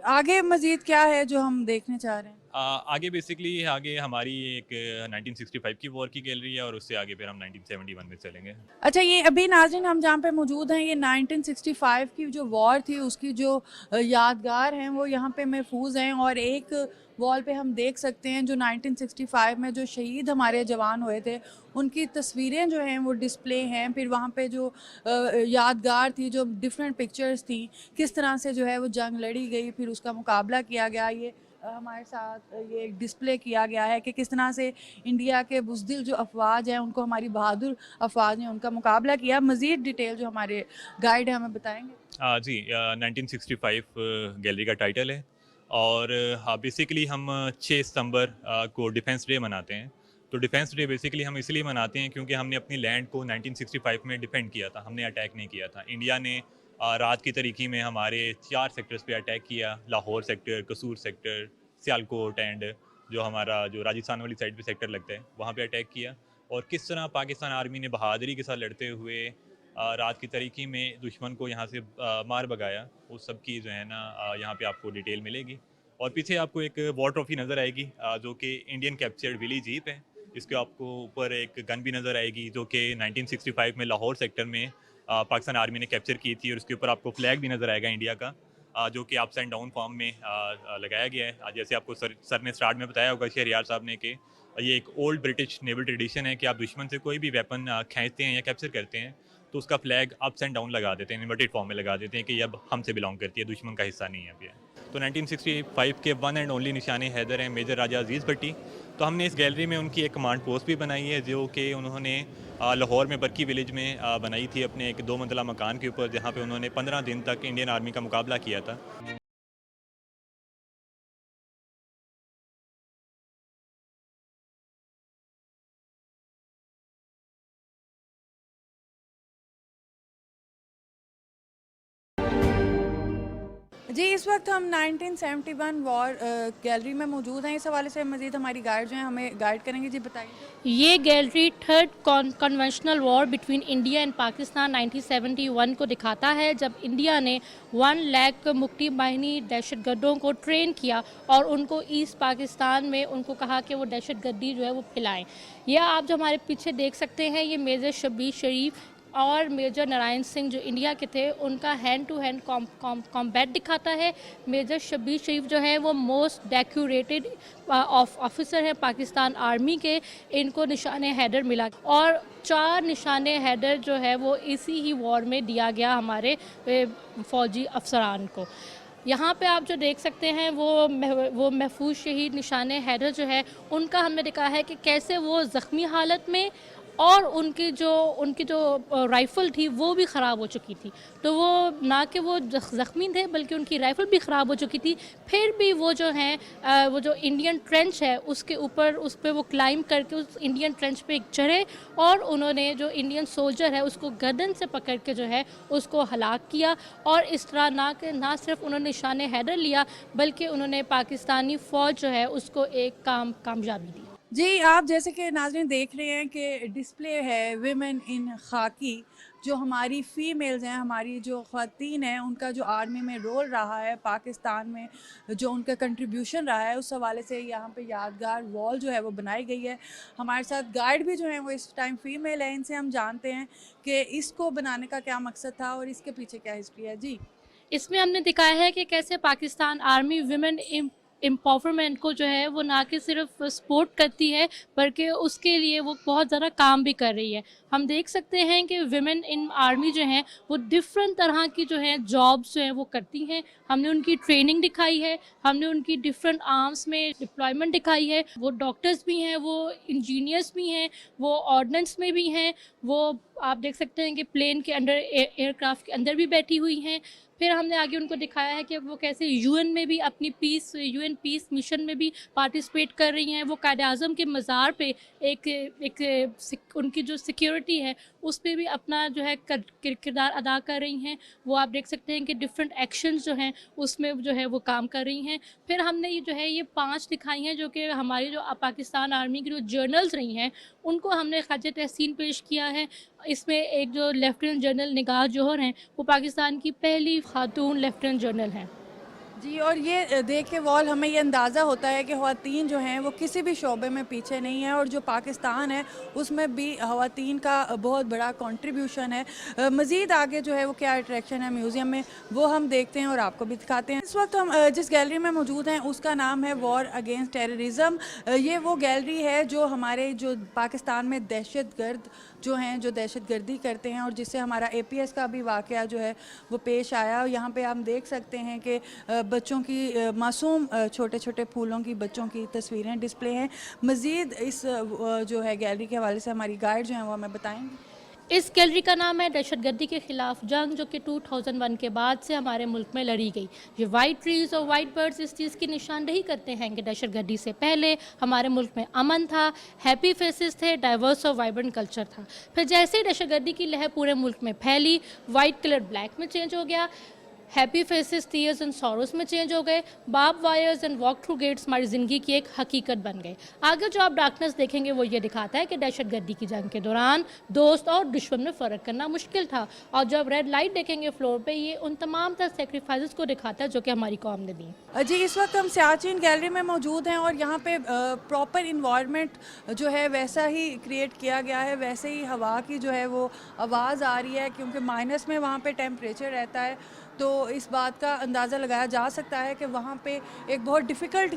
आगे मज़ीद क्या है जो हम देखने चाह रहे हैं? आगे बेसिकली आगे हमारी एक 1965 की वॉर की गैलरी है और उससे आगे फिर हम 1971 में चलेंगे। अच्छा, ये अभी नाज़रीन हम जहाँ पे मौजूद हैं, ये 1965 की जो वॉर थी उसकी जो यादगार हैं वो यहाँ पे महफूज हैं, और एक वॉल पे हम देख सकते हैं जो 1965 में जो शहीद हमारे जवान हुए थे उनकी तस्वीरें जो हैं वो डिस्प्ले हैं। फिर वहाँ पे जो यादगार थी, जो डिफरेंट पिक्चर्स थी, किस तरह से जो है वो जंग लड़ी गई, फिर उसका मुकाबला किया गया। ये हमारे साथ ये एक डिस्प्ले किया गया है कि किस तरह से इंडिया के बुज़दिल जो अफवाज हैं उनको हमारी बहादुर अफवाज ने उनका मुकाबला किया। मज़ीद डिटेल जो हमारे गाइड हैं हमें बताएंगे। जी 1965 गैलरी का टाइटल है और हाँ बेसिकली हम 6 सितंबर को डिफेंस डे मनाते हैं। तो डिफेंस डे बेसिकली हम इसलिए मनाते हैं क्योंकि हमने अपनी लैंड को 1965 में डिफेंड किया था, हमने अटैक नहीं किया था। इंडिया ने रात की तरीकी में हमारे 4 सेक्टर्स पे अटैक किया, लाहौर सेक्टर, कसूर सेक्टर, सियालकोट एंड जो हमारा जो राजस्थान वाली साइड पे सेक्टर लगता है वहाँ पे अटैक किया। और किस तरह पाकिस्तान आर्मी ने बहादुरी के साथ लड़ते हुए रात की तरीकी में दुश्मन को यहाँ से मार भगाया, उस सब की जो है ना यहाँ पे आपको डिटेल मिलेगी। और पीछे आपको एक वॉर ट्रॉफी नज़र आएगी जो कि इंडियन कैप्चर्ड विली जीप है। इसके आपको ऊपर एक गन भी नज़र आएगी जो कि 1965 में लाहौर सेक्टर में पाकिस्तान आर्मी ने कैप्चर की थी, और उसके ऊपर आपको फ्लैग भी नज़र आएगा इंडिया का जो कि अप्स एंड डाउन फॉर्म में लगाया गया है। जैसे आपको सर ने स्टार्ट में बताया होगा शहरियार साहब ने कि ये एक ओल्ड ब्रिटिश नेवल ट्रेडिशन है कि आप दुश्मन से कोई भी वेपन खींचते हैं या कैप्चर करते हैं तो उसका फ्लैग अप्स एंड डाउन लगा देते हैं, इन्वर्टेड फॉर्म में लगा देते हैं कि ये अब हमसे बिलोंग करती है, दुश्मन का हिस्सा नहीं है अब ये। तो 1965 के वन एंड ओनली निशाने हैदर हैं मेजर राजा अजीज़ भट्टी। तो हमने इस गैलरी में उनकी एक कमांड पोस्ट भी बनाई है जो कि उन्होंने लाहौर में बरकी विलेज में बनाई थी अपने एक 2 मंजिला मकान के ऊपर, जहाँ पे उन्होंने 15 दिन तक इंडियन आर्मी का मुकाबला किया था। जी, इस वक्त हम 1971 वॉर गैलरी में मौजूद हैं। इस हवाले से मज़ीद हमारी गाइड जो हैं हमें गाइड करेंगे। जी बताइए। ये gallery third conventional war between India and Pakistan 1971 को दिखाता है, जब इंडिया ने 1 लाख मुक्ति बाहिनी दहशतगर्दों को ट्रेन किया और उनको ईस्ट पाकिस्तान में उनको कहा कि वो दहशतगर्दी जो है वो फैलाएं। यह आप जो हमारे पीछे देख सकते हैं, ये मेजर शब्बीर शरीफ और मेजर नारायण सिंह जो इंडिया के थे उनका हैंड टू हैंड कॉम्बैट दिखाता है। मेजर शब्बीर शरीफ जो है वो मोस्ट डेकोरेटेड ऑफिसर है पाकिस्तान आर्मी के, इनको निशाने हैदर मिला और 4 निशाने हैदर जो है वो इसी ही वॉर में दिया गया हमारे फौजी अफसरान को। यहाँ पे आप जो देख सकते हैं वो महफूज शहीद निशाने हैदर जो है उनका हमने देखा है कि कैसे वो ज़ख्मी हालत में और उनकी जो राइफ़ल थी वो भी ख़राब हो चुकी थी, तो वो ना कि वो ज़ख्मी थे बल्कि उनकी राइफ़ल भी ख़राब हो चुकी थी। फिर भी वो जो हैं वो जो इंडियन ट्रेंच है उसके ऊपर उस पर वो क्लाइंब करके उस इंडियन ट्रेंच पे चढ़े और उन्होंने जो इंडियन सोल्जर है उसको गर्दन से पकड़ के जो है उसको हलाक किया। और इस तरह ना सिर्फ उन्होंने निशाने हैदर लिया बल्कि उन्होंने पाकिस्तानी फ़ौज जो है उसको एक कामयाबी दी। जी, आप जैसे कि नाज़रीन देख रहे हैं कि डिस्प्ले है विमेन इन खाकी, जो हमारी फ़ीमेल्स हैं, हमारी जो ख़वातीन हैं, उनका जो आर्मी में रोल रहा है, पाकिस्तान में जो उनका कंट्रीब्यूशन रहा है, उस हवाले से यहाँ पे यादगार वॉल जो है वो बनाई गई है। हमारे साथ गाइड भी जो हैं वो इस टाइम फ़ीमेल है, इनसे हम जानते हैं कि इसको बनाने का क्या मकसद था और इसके पीछे क्या हिस्ट्री है। जी। इसमें हमने दिखाया है कि कैसे पाकिस्तान आर्मी विमेन एम्पावरमेंट को जो है वो ना कि सिर्फ सपोर्ट करती है बल्कि उसके लिए वो बहुत ज़्यादा काम भी कर रही है। हम देख सकते हैं कि विमेन इन आर्मी जो हैं वो डिफरेंट तरह की जो है जॉब्स जो हैं वो करती हैं। हमने उनकी ट्रेनिंग दिखाई है, हमने उनकी डिफरेंट आर्म्स में डिप्लॉयमेंट दिखाई है। वो डॉक्टर्स भी हैं, वो इंजीनियर्स भी हैं, वो ऑर्डिनेंस में भी हैं, वो आप देख सकते हैं कि प्लेन के अंदर एयरक्राफ्ट के अंदर भी बैठी हुई हैं। फिर हमने आगे उनको दिखाया है कि वो कैसे यूएन में भी अपनी यूएन पीस मिशन में भी पार्टिसिपेट कर रही हैं। वो कायद-ए-आज़म के मज़ार पे एक उनकी जो सिक्योरिटी है उस पे भी अपना जो है किरदार अदा कर रही हैं। वो आप देख सकते हैं कि डिफरेंट एक्शंस जो हैं उसमें जो है वो काम कर रही हैं। फिर हमने ये जो है ये 5 दिखाई हैं जो कि हमारी जो पाकिस्तान आर्मी की जो जर्नल्स रही हैं उनको हमने ख़ाजा तहसीन पेश किया है। इसमें एक जो लेफ्टिनेंट जनरल निगाह जौहर हैं वो पाकिस्तान की पहली खातून लेफ्टिनेंट जनरल हैं। जी, और ये देख के वॉल हमें ये अंदाज़ा होता है कि ख़वातीन जो हैं वो किसी भी शोबे में पीछे नहीं है, और जो पाकिस्तान है उसमें भी ख़वातीन का बहुत बड़ा कंट्रीब्यूशन है। मज़ीद आगे जो है वो क्या अट्रैक्शन है म्यूज़ियम में, वो हम देखते हैं और आपको भी दिखाते हैं। इस वक्त हम जिस गैलरी में मौजूद हैं उसका नाम है वॉर अगेंस्ट टेररिज्म। ये वो गैलरी है जो हमारे जो पाकिस्तान में दहशतगर्द जो हैं, जो दहशतगर्दी करते हैं, और जिससे हमारा APS का भी वाक़या जो है वो पेश आया। यहाँ पे हम देख सकते हैं कि बच्चों की मासूम छोटे छोटे फूलों की बच्चों की तस्वीरें डिस्प्ले हैं। मज़ीद इस जो है गैलरी के हवाले से हमारी गाइड जो हैं वो हमें बताएंगे। इस गैलरी का नाम है दहशतगर्दी के खिलाफ जंग, जो कि 2001 के बाद से हमारे मुल्क में लड़ी गई। ये वाइट ट्रीज़ और वाइट बर्ड्स इस चीज़ की निशानदेही करते हैं कि दहशतगर्दी से पहले हमारे मुल्क में अमन था, हैप्पी फेसेस थे, डाइवर्स और वाइब्रेंट कल्चर था। फिर जैसे ही दहशतगर्दी की लहर पूरे मुल्क में फैली, वाइट कलर ब्लैक में चेंज हो गया, happy faces tears and sorrows में चेंज हो गए, barb wires and walk through gates हमारी ज़िंदगी की एक हकीकत बन गए। आगे जो आप डार्कनेस देखेंगे वो ये दिखाता है कि दहशतगर्दी की जंग के दौरान दोस्त और दुश्मन में फ़र्क करना मुश्किल था, और जब रेड लाइट देखेंगे फ्लोर पे, ये उन तमाम तरह सेक्रीफाइसेस को दिखाता है जो कि हमारी कौम ने दी। जी, इस वक्त हम सियाचिन गैलरी में मौजूद हैं, और यहाँ पे प्रॉपर इन्वायरमेंट जो है वैसा ही क्रिएट किया गया है, वैसे ही हवा की जो है वो आवाज़ आ रही है, क्योंकि माइनस में वहाँ पे टेम्परेचर रहता है। तो इस बात का अंदाज़ा लगाया जा सकता है कि वहाँ पे एक बहुत डिफ़िकल्ट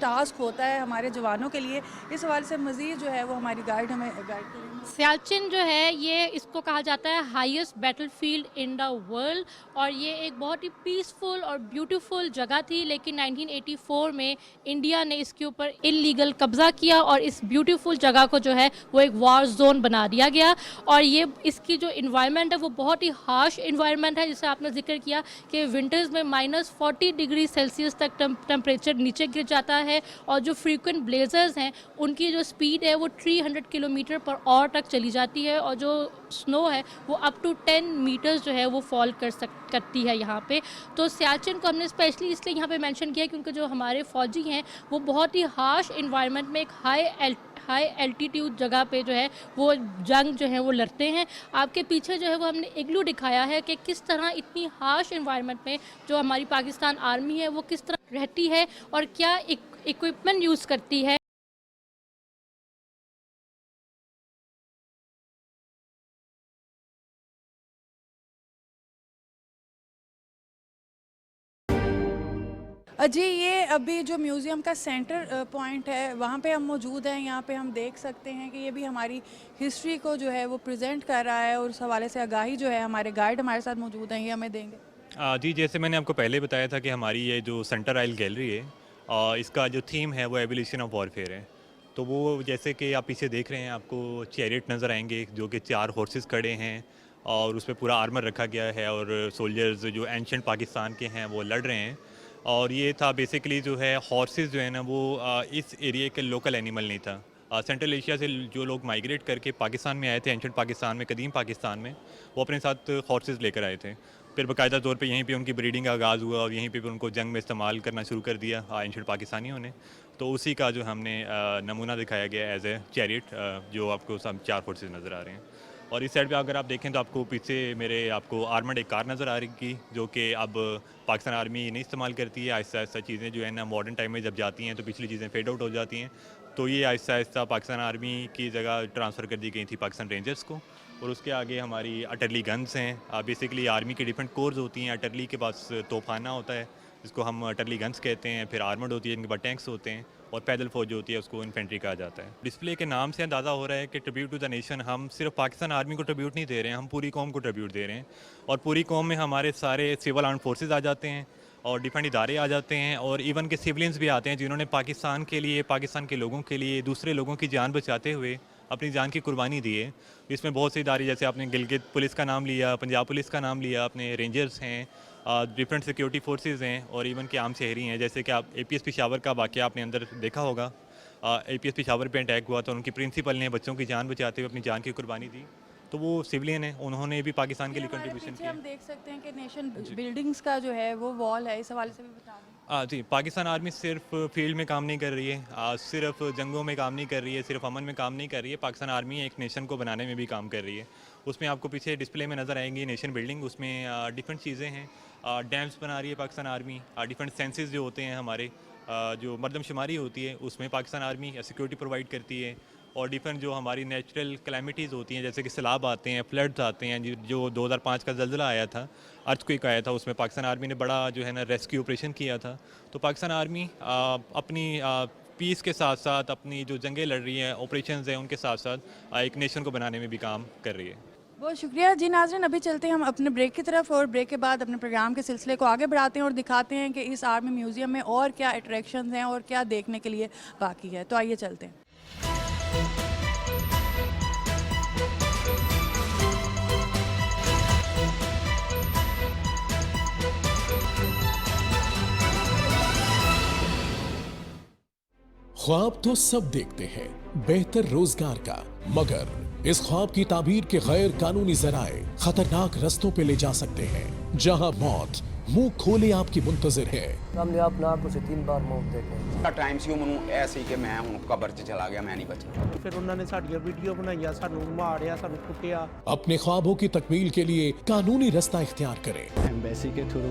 टास्क होता है हमारे जवानों के लिए। इस हवाले से मज़ीद जो है वो हमारी गाइड हमें गाइड करेंगे। सियाचिन जो है ये इसको कहा जाता है highest battlefield in the world, और ये एक बहुत ही पीसफुल और ब्यूटीफुल जगह थी, लेकिन 1984 में इंडिया ने इसके ऊपर इलीगल कब्ज़ा किया और इस ब्यूटीफुल जगह को जो है वो एक वार जोन बना दिया गया। और ये इसकी जो इन्वायरमेंट है वो बहुत ही हार्श इन्वायरमेंट है, जिसे आपने जिक्र किया कि विंटर्स में -40 डिग्री सेल्सियस तक टेम्परेचर नीचे गिर जाता है, और जो फ्रीक्वेंट ब्लेजर्स हैं उनकी जो स्पीड है वो 300 किलोमीटर पर आवर तक चली जाती है, और जो स्नो है वो अप टू 10 मीटर्स जो है वो फॉल करती है यहाँ पे। तो सियाचिन को हमने स्पेशली इसलिए यहाँ पे मेंशन किया क्योंकि जो हमारे फ़ौजी हैं वो बहुत ही हार्श इन्वायरमेंट में एक हाई एल्टीट्यूड जगह पे जो है वो जंग जो है वो लड़ते हैं। आपके पीछे जो है वो हमने इग्लू दिखाया है कि किस तरह इतनी हार्श इन्वायरमेंट में जो हमारी पाकिस्तान आर्मी है वो किस तरह रहती है और क्या इक्विपमेंट यूज़ करती है। जी, ये अभी जो म्यूज़ियम का सेंटर पॉइंट है वहाँ पे हम मौजूद हैं। यहाँ पे हम देख सकते हैं कि ये भी हमारी हिस्ट्री को जो है वो प्रेजेंट कर रहा है, और उस हवाले से आगाही जो है हमारे गाइड हमारे साथ मौजूद हैं, ये हमें देंगे। जी, जैसे मैंने आपको पहले बताया था कि हमारी ये जो सेंटर आइल गैलरी है, इसका जो थीम है वो एवोल्यूशन ऑफ वॉरफेयर है। तो वो जैसे कि आप पीछे देख रहे हैं, आपको चैरियट नज़र आएंगे जो कि 4 हॉर्सेस खड़े हैं, और उस पर पूरा आर्मर रखा गया है, और सोल्जर्स जो एंशिएंट पाकिस्तान के हैं वो लड़ रहे हैं। और ये था बेसिकली जो है हॉर्सेस जो है ना वो इस एरिया के लोकल एनिमल नहीं था। सेंट्रल एशिया से जो लोग माइग्रेट करके पाकिस्तान में आए थे, एंशिएंट पाकिस्तान में, कदीम पाकिस्तान में, वो अपने साथ हॉर्सेस लेकर आए थे। फिर बाकायदा तौर पे यहीं पे उनकी ब्रीडिंग का आगाज़ हुआ, और यहीं पे भी उनको जंग में इस्तेमाल करना शुरू कर दिया एंशिएंट पाकिस्तानियों ने। तो उसी का जो हमने नमूना दिखाया गया एज ए चैरियट, जो आपको सब 4 हॉर्सेस नज़र आ रहे हैं। और इस साइड पे अगर आप देखें तो आपको पीछे मेरे आपको आर्मर्ड एक कार नज़र आ रही की, जो कि अब पाकिस्तान आर्मी नहीं इस्तेमाल करती है। आहिस्ता आहिस्ता चीज़ें जो है ना मॉडर्न टाइम में जब जाती हैं तो पिछली चीज़ें फेड आउट हो जाती हैं, तो ये आहिस्ता आहिस्ता पाकिस्तान आर्मी की जगह ट्रांसफ़र कर दी गई थी पाकिस्तान रेंजर्स को। और उसके आगे हमारी अटरली गन्स हैं। बेसिकली आर्मी की डिफरेंट कोर्स होती हैं। अटरली के पास तोफाना होता है जिसको हम अटरली गन्स कहते हैं, फिर आर्मर्ड होती है जिनके पास टैंक्स होते हैं, और पैदल फौज जो होती है उसको इन्फेंट्री कहा जाता है। डिस्प्ले के नाम से अंदाज़ा हो रहा है कि ट्रिब्यूट टू द नेशन, हम सिर्फ पाकिस्तान आर्मी को ट्रिब्यूट नहीं दे रहे हैं, हम पूरी कौम को ट्रिब्यूट दे रहे हैं। और पूरी कौम में हमारे सारे सिविल आर्म फोर्सेस आ जाते हैं, और डिफेंस इदारे आ जाते हैं, और इवन के सिविलियंस भी आते हैं जिन्होंने पाकिस्तान के लिए, पाकिस्तान के लोगों के लिए, दूसरे लोगों की जान बचाते हुए अपनी जान की कुर्बानी दी है। इसमें बहुत से इदारे, जैसे आपने गिलगित पुलिस का नाम लिया, पंजाब पुलिस का नाम लिया, अपने रेंजर्स हैं, डिफरेंट सिक्योरिटी फोर्सेस हैं, और इवन के आम शहरी हैं। जैसे कि आप APS पेशावर का वाक़या आपने अंदर देखा होगा। APS पेशावर पे अटैक हुआ तो उनकी प्रिंसिपल ने बच्चों की जान बचाते हुए अपनी जान की कुर्बानी दी। तो वो सिविलियन है, उन्होंने भी पाकिस्तान के लिए कंट्रीब्यूशन किया। हम देख सकते हैं कि नेशन बिल्डिंग्स का जो है वो वॉल है, इस हवाले से भी बता दें। जी, पाकिस्तान आर्मी सिर्फ फील्ड में काम नहीं कर रही है, सिर्फ जंगों में काम नहीं कर रही है, सिर्फ अमन में काम नहीं कर रही है। पाकिस्तान आर्मी एक नेशन को बनाने में भी काम कर रही है। उसमें आपको पीछे डिस्प्ले में नज़र आएंगी नेशन बिल्डिंग, उसमें डिफरेंट चीज़ें हैं। डैम्स बना रही है पाकिस्तान आर्मी, डिफरेंट सेंसेस जो होते हैं हमारे, जो मरदमशुमारी होती है उसमें पाकिस्तान आर्मी सिक्योरिटी प्रोवाइड करती है। और डिफरेंट जो हमारी नेचुरल कैलेमिटीज़ होती हैं, जैसे कि सैलाब आते हैं, फ्लड्स आते हैं, जो 2005 का ज़लज़ला आया था, अर्थक्वेक आया था, उसमें पाकिस्तान आर्मी ने बड़ा जो है ना रेस्क्यू ऑपरेशन किया था। तो पाकिस्तान आर्मी अपनी पीस के साथ साथ अपनी जो जंगें लड़ रही हैं, ऑपरेशंस हैं, उनके साथ साथ एक नेशन को बनाने में भी काम कर रही है। बहुत शुक्रिया जी। नाज़रीन, अभी चलते हैं हम अपने ब्रेक की तरफ और ब्रेक के बाद अपने प्रोग्राम के सिलसिले को आगे बढ़ाते हैं और दिखाते हैं कि इस आर्मी म्यूज़ियम में और क्या अट्रैक्शंस हैं और क्या देखने के लिए बाकी है। तो आइए चलते हैं। ख्वाब तो सब देखते हैं बेहतर रोजगार का, मगर इस ख्वाब की ताबीर के गैर कानूनी जराए खतरनाक रस्तों पे ले जा सकते हैं, जहां मौत मुंह खोले आपकी मुंतजिर है। हमने अपने आप को 3 बार मौत देखी। ਟਾਈਮ ਸੀ ਉਹ ਮੈਨੂੰ ਐ ਸੀ ਕਿ ਮੈਂ ਹੁਣ ਕਬਰ 'ਚ ਚਲਾ ਗਿਆ, ਮੈਂ ਨਹੀਂ ਬਚਣਾ। ਫਿਰ ਉਹਨਾਂ ਨੇ ਸਾਡੀਆਂ ਵੀਡੀਓ ਬਣਾਈਆਂ, ਸਾਨੂੰ ਮਾਰਿਆ, ਸਾਨੂੰ ਕੁੱਟਿਆ। अपने ख्वाबों की तकमील के लिए कानूनी रास्ता इख्तियार करें। एम्बेसी के थ्रू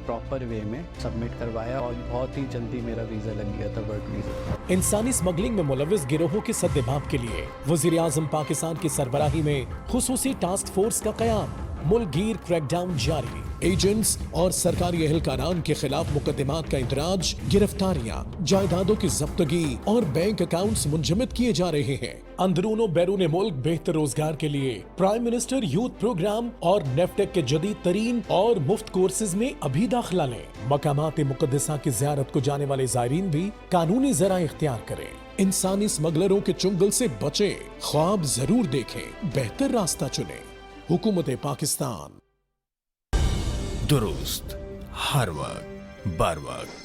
प्रॉपर वे में सबमिट करवाया और बहुत ही जल्दी मेरा वीज़ा लग गया था, वर्क वीज़ा। इंसानी स्मगलिंग में मुलविस गिरोहों के सद्देबाप के लिए वजीर आजम पाकिस्तान की सरबराही में खुसूसी टास्क फोर्स का कयाम, मुल्कगीर क्रैकडाउन जारी, एजेंट्स और सरकारी एहलकारान के खिलाफ मुकदमात का इंदराज, गिरफ्तारियां, जायदादों की जब्तगी और बैंक अकाउंट्स मुंजमद किए जा रहे हैं। अंदरूनो बैरून मुल्क बेहतर रोजगार के लिए प्राइम मिनिस्टर यूथ प्रोग्राम और नेफ्टेक के जदीद तरीन और मुफ्त कोर्सेज में अभी दाखिला लें। मकामात मुकद्दसा की ज़ियारत को जाने वाले ज़ायरीन भी कानूनी ज़रा इख्तियार करें। इंसानी स्मगलरों के चुंगल से बचें, ख्वाब जरूर देखें, बेहतर रास्ता चुनें। हुकूमत पाकिस्तान। दुरुस्त हर वक्त बर वक्त।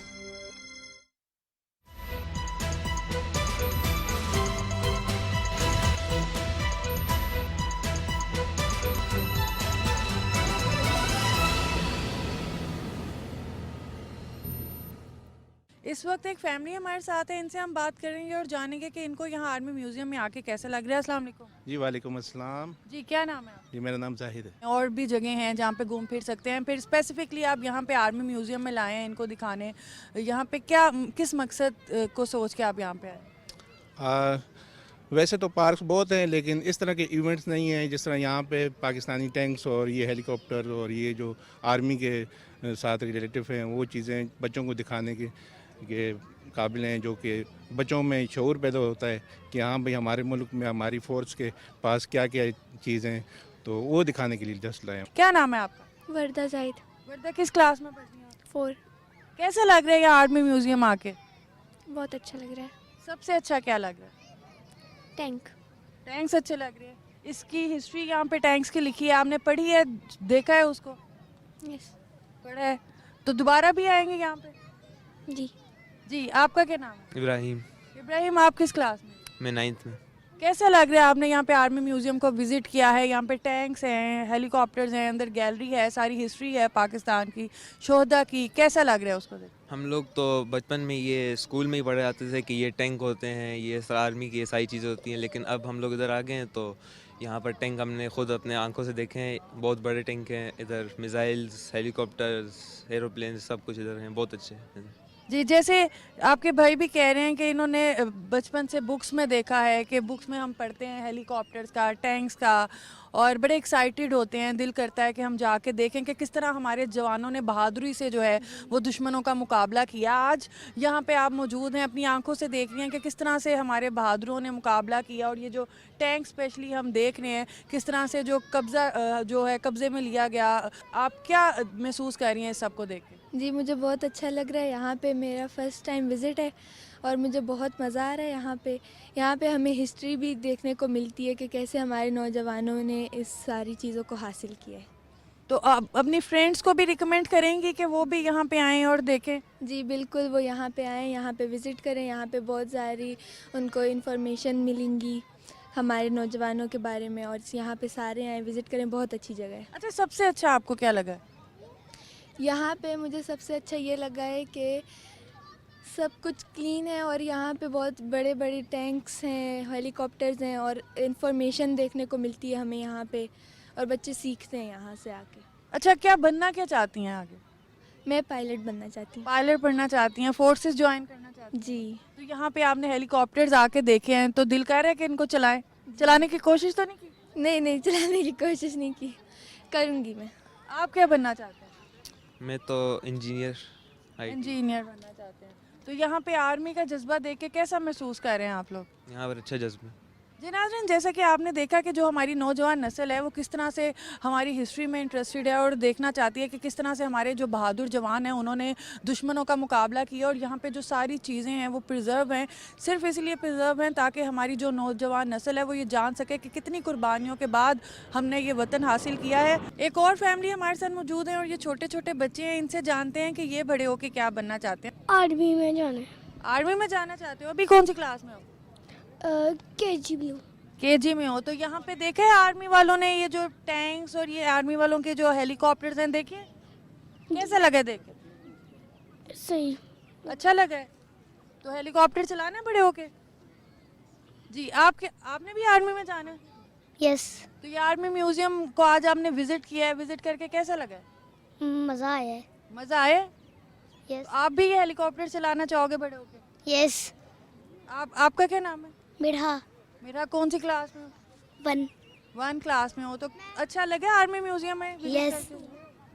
इस वक्त एक फैमिली हमारे साथ है, इनसे हम बात करेंगे और जानेंगे कि इनको यहाँ आर्मी म्यूजियम में आके कैसा लग रहा है। अस्सलाम वालेकुम जी। वालेकुम अस्सलाम। जी, क्या नाम है आपका? जी, मेरा नाम जाहिद है। और भी जगह हैं जहाँ पे घूम फिर सकते हैं, फिर स्पेसिफिकली आप यहाँ पे आर्मी म्यूजियम में लाए हैं इनको दिखाने, यहाँ पे क्या किस मकसद को सोच के आप यहाँ पे आए? वैसे तो पार्क्स बहुत हैं, लेकिन इस तरह के इवेंट्स नहीं हैं जिस तरह यहाँ पे पाकिस्तानी टैंक्स और ये हेलीकॉप्टर और ये जो आर्मी के साथ रिलेटिव हैं, वो चीज़ें बच्चों को दिखाने के काबिल हैं, जो कि बच्चों में शऊर पैदा होता है कि हाँ भाई हमारे मुल्क में हमारी फोर्स के पास क्या क्या चीज़ें हैं, तो वो दिखाने के लिए जस्ट लाए हैं। क्या नाम है आपका? वर्दा जाहिद। वर्दा, किस क्लास में पढ़ती हैं? 4। कैसा लग रहा है यहाँ आर्मी म्यूजियम आके? बहुत अच्छा लग रहा है। सबसे अच्छा क्या लग रहा है? टैंक। टैंक्स अच्छे लग रहे हैं। इसकी हिस्ट्री यहाँ पे टैंक्स की लिखी है, आपने पढ़ी है, देखा है उसको? यस। पढ़ा है, तो दोबारा भी आएंगे यहाँ पे? जी। जी, आपका क्या नाम है? इब्राहिम। इब्राहिम, आप किस क्लास में? मैं 9th में। कैसा लग रहा है, आपने यहाँ पे आर्मी म्यूजियम को विजिट किया है, यहाँ पे टैंक्स हैं, हेलीकॉप्टर्स हैं, अंदर गैलरी है, सारी हिस्ट्री है पाकिस्तान की, शोहदा की, कैसा लग रहा है उसको देख? हम लोग तो बचपन में ये स्कूल में ही पढ़े जाते थे कि ये टैंक होते हैं, ये आर्मी की ये सारी चीज़ें होती हैं, लेकिन अब हम लोग इधर आ गए हैं तो यहाँ पर टैंक हमने खुद अपने आंखों से देखे हैं। बहुत बड़े टैंक हैं इधर, मिसाइल्स, हेलीकॉप्टर्स, एरोप्लेन, सब कुछ इधर हैं, बहुत अच्छे हैं। जी, जैसे आपके भाई भी कह रहे हैं कि इन्होंने बचपन से बुक्स में देखा है कि बुक्स में हम पढ़ते हैं हेलीकॉप्टर्स का, टैंक्स का, और बड़े एक्साइटेड होते हैं, दिल करता है कि हम जाके देखें कि किस तरह हमारे जवानों ने बहादुरी से जो है वो दुश्मनों का मुकाबला किया। आज यहाँ पे आप मौजूद हैं, अपनी आंखों से देख रही हैं कि किस तरह से हमारे बहादुरों ने मुकाबला किया, और ये जो टैंक स्पेशली हम देख रहे हैं किस तरह से जो कब्ज़े में लिया गया। आप क्या महसूस कर रही हैं इस सब को देख के? जी, मुझे बहुत अच्छा लग रहा है। यहाँ पे मेरा फ़र्स्ट टाइम विज़िट है और मुझे बहुत मज़ा आ रहा है यहाँ पे हमें हिस्ट्री भी देखने को मिलती है कि कैसे हमारे नौजवानों ने इस सारी चीज़ों को हासिल किया है। तो आप अपनी फ्रेंड्स को भी रिकमेंड करेंगी कि वो भी यहाँ पे आएँ और देखें? जी बिल्कुल, वो यहाँ पे आएँ, यहाँ पे विज़िट करें। यहाँ पे बहुत सारी उनको इन्फॉर्मेशन मिलेंगी हमारे नौजवानों के बारे में, और यहाँ पे सारे आएँ, विज़िट करें, बहुत अच्छी जगह है। अच्छा, सबसे अच्छा आपको क्या लगा? यहाँ पे मुझे सबसे अच्छा ये लगा है कि सब कुछ क्लीन है और यहाँ पे बहुत बड़े बड़े टैंक्स हैं, हेलीकॉप्टर्स हैं, और इन्फॉर्मेशन देखने को मिलती है हमें यहाँ पे, और बच्चे सीखते हैं यहाँ से आके। अच्छा, क्या बनना क्या चाहती हैं आगे? मैं पायलट बनना चाहती हूँ। पायलट पढ़ना चाहती हैं, फोर्सेस ज्वाइन करना चाहती हैं। जी। तो यहाँ पे आपने हेलीकॉप्टर्स आके देखे हैं तो दिल कर रहा है कि इनको चलाएं, चलाने की कोशिश तो नहीं की? नहीं नहीं, चलाने की कोशिश नहीं की, करूँगी मैं। आप क्या बनना चाहते हैं? मैं तो इंजीनियर इंजीनियर बनना चाहते हैं। तो यहाँ पे आर्मी का जज्बा देख के कैसा महसूस कर रहे हैं आप लोग? यहाँ पर अच्छा जज्बा। जी नाज़रीन, जैसा कि आपने देखा कि जो हमारी नौजवान नस्ल है वो किस तरह से हमारी हिस्ट्री में इंटरेस्टेड है और देखना चाहती है कि किस तरह से हमारे जो बहादुर जवान हैं उन्होंने दुश्मनों का मुकाबला किया, और यहाँ पे जो सारी चीज़ें हैं वो प्रिजर्व हैं, सिर्फ इसलिए प्रिजर्व हैं ताकि हमारी जो नौजवान नस्ल है वो ये जान सके कि कितनी कुर्बानियों के बाद हमने ये वतन हासिल किया है। एक और फैमिली हमारे साथ मौजूद है और ये छोटे छोटे बच्चे हैं, इनसे जानते हैं कि ये बड़े होके क्या बनना चाहते हैं। आर्मी में जाना है। आर्मी में जाना चाहते हो? अभी कौन सी क्लास में हो? KG में हूँ। KG में हो। तो यहाँ पे देखे आर्मी वालों ने ये जो टैंक्स और ये आर्मी वालों के जो हेलीकॉप्टर्स हैं देखे, कैसा लगा देख के? सही। अच्छा लगा है? तो हेलीकॉप्टर चलाना है बड़े होके? जी। आपने भी आर्मी में जाना है? यस। तो ये आर्मी म्यूजियम को आज आपने विजिट किया है, विजिट करके कैसा लगा है? मज़ा आया है। मज़ा आया? यस। आप भी ये हेलीकॉप्टर चलाना चाहोगे बड़े होके? यस। आपका क्या नाम है? मेरा कौन सी क्लास में हो? 1 क्लास में हो। तो अच्छा लगा आर्मी म्यूजियम में विजिट करके?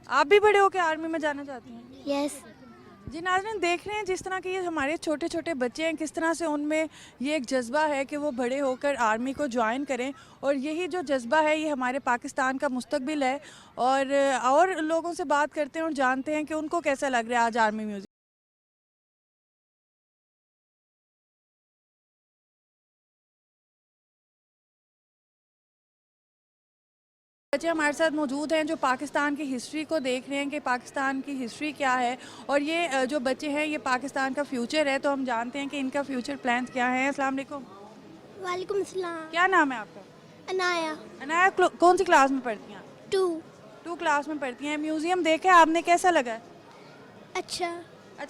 आप भी बड़े होके आर्मी में जाना चाहती हैं? यस। जी नाज़रीन, देख रहे हैं जिस तरह के ये हमारे छोटे छोटे बच्चे हैं, किस तरह से उनमें ये एक जज्बा है कि वो बड़े होकर आर्मी को ज्वाइन करें, और यही जो जज्बा है ये हमारे पाकिस्तान का मुस्तकबिल है। और लोगों से बात करते हैं और जानते हैं कि उनको कैसा लग रहा है आज आर्मी म्यूजियम। बच्चे हमारे साथ मौजूद हैं जो पाकिस्तान की हिस्ट्री को देख रहे हैं कि पाकिस्तान की हिस्ट्री क्या है, और ये जो बच्चे हैं ये पाकिस्तान का फ्यूचर है। तो हम जानते हैं कि इनका फ्यूचर प्लान्स क्या है। अस्सलाम वालेकुम। वालेकुम अस्सलाम। क्या नाम है आपका? अनाया। अनाया, कौन सी क्लास में पढ़ती हैं? 2 क्लास में पढ़ती हैं। म्यूजियम देखा आपने, कैसा लगा? अच्छा।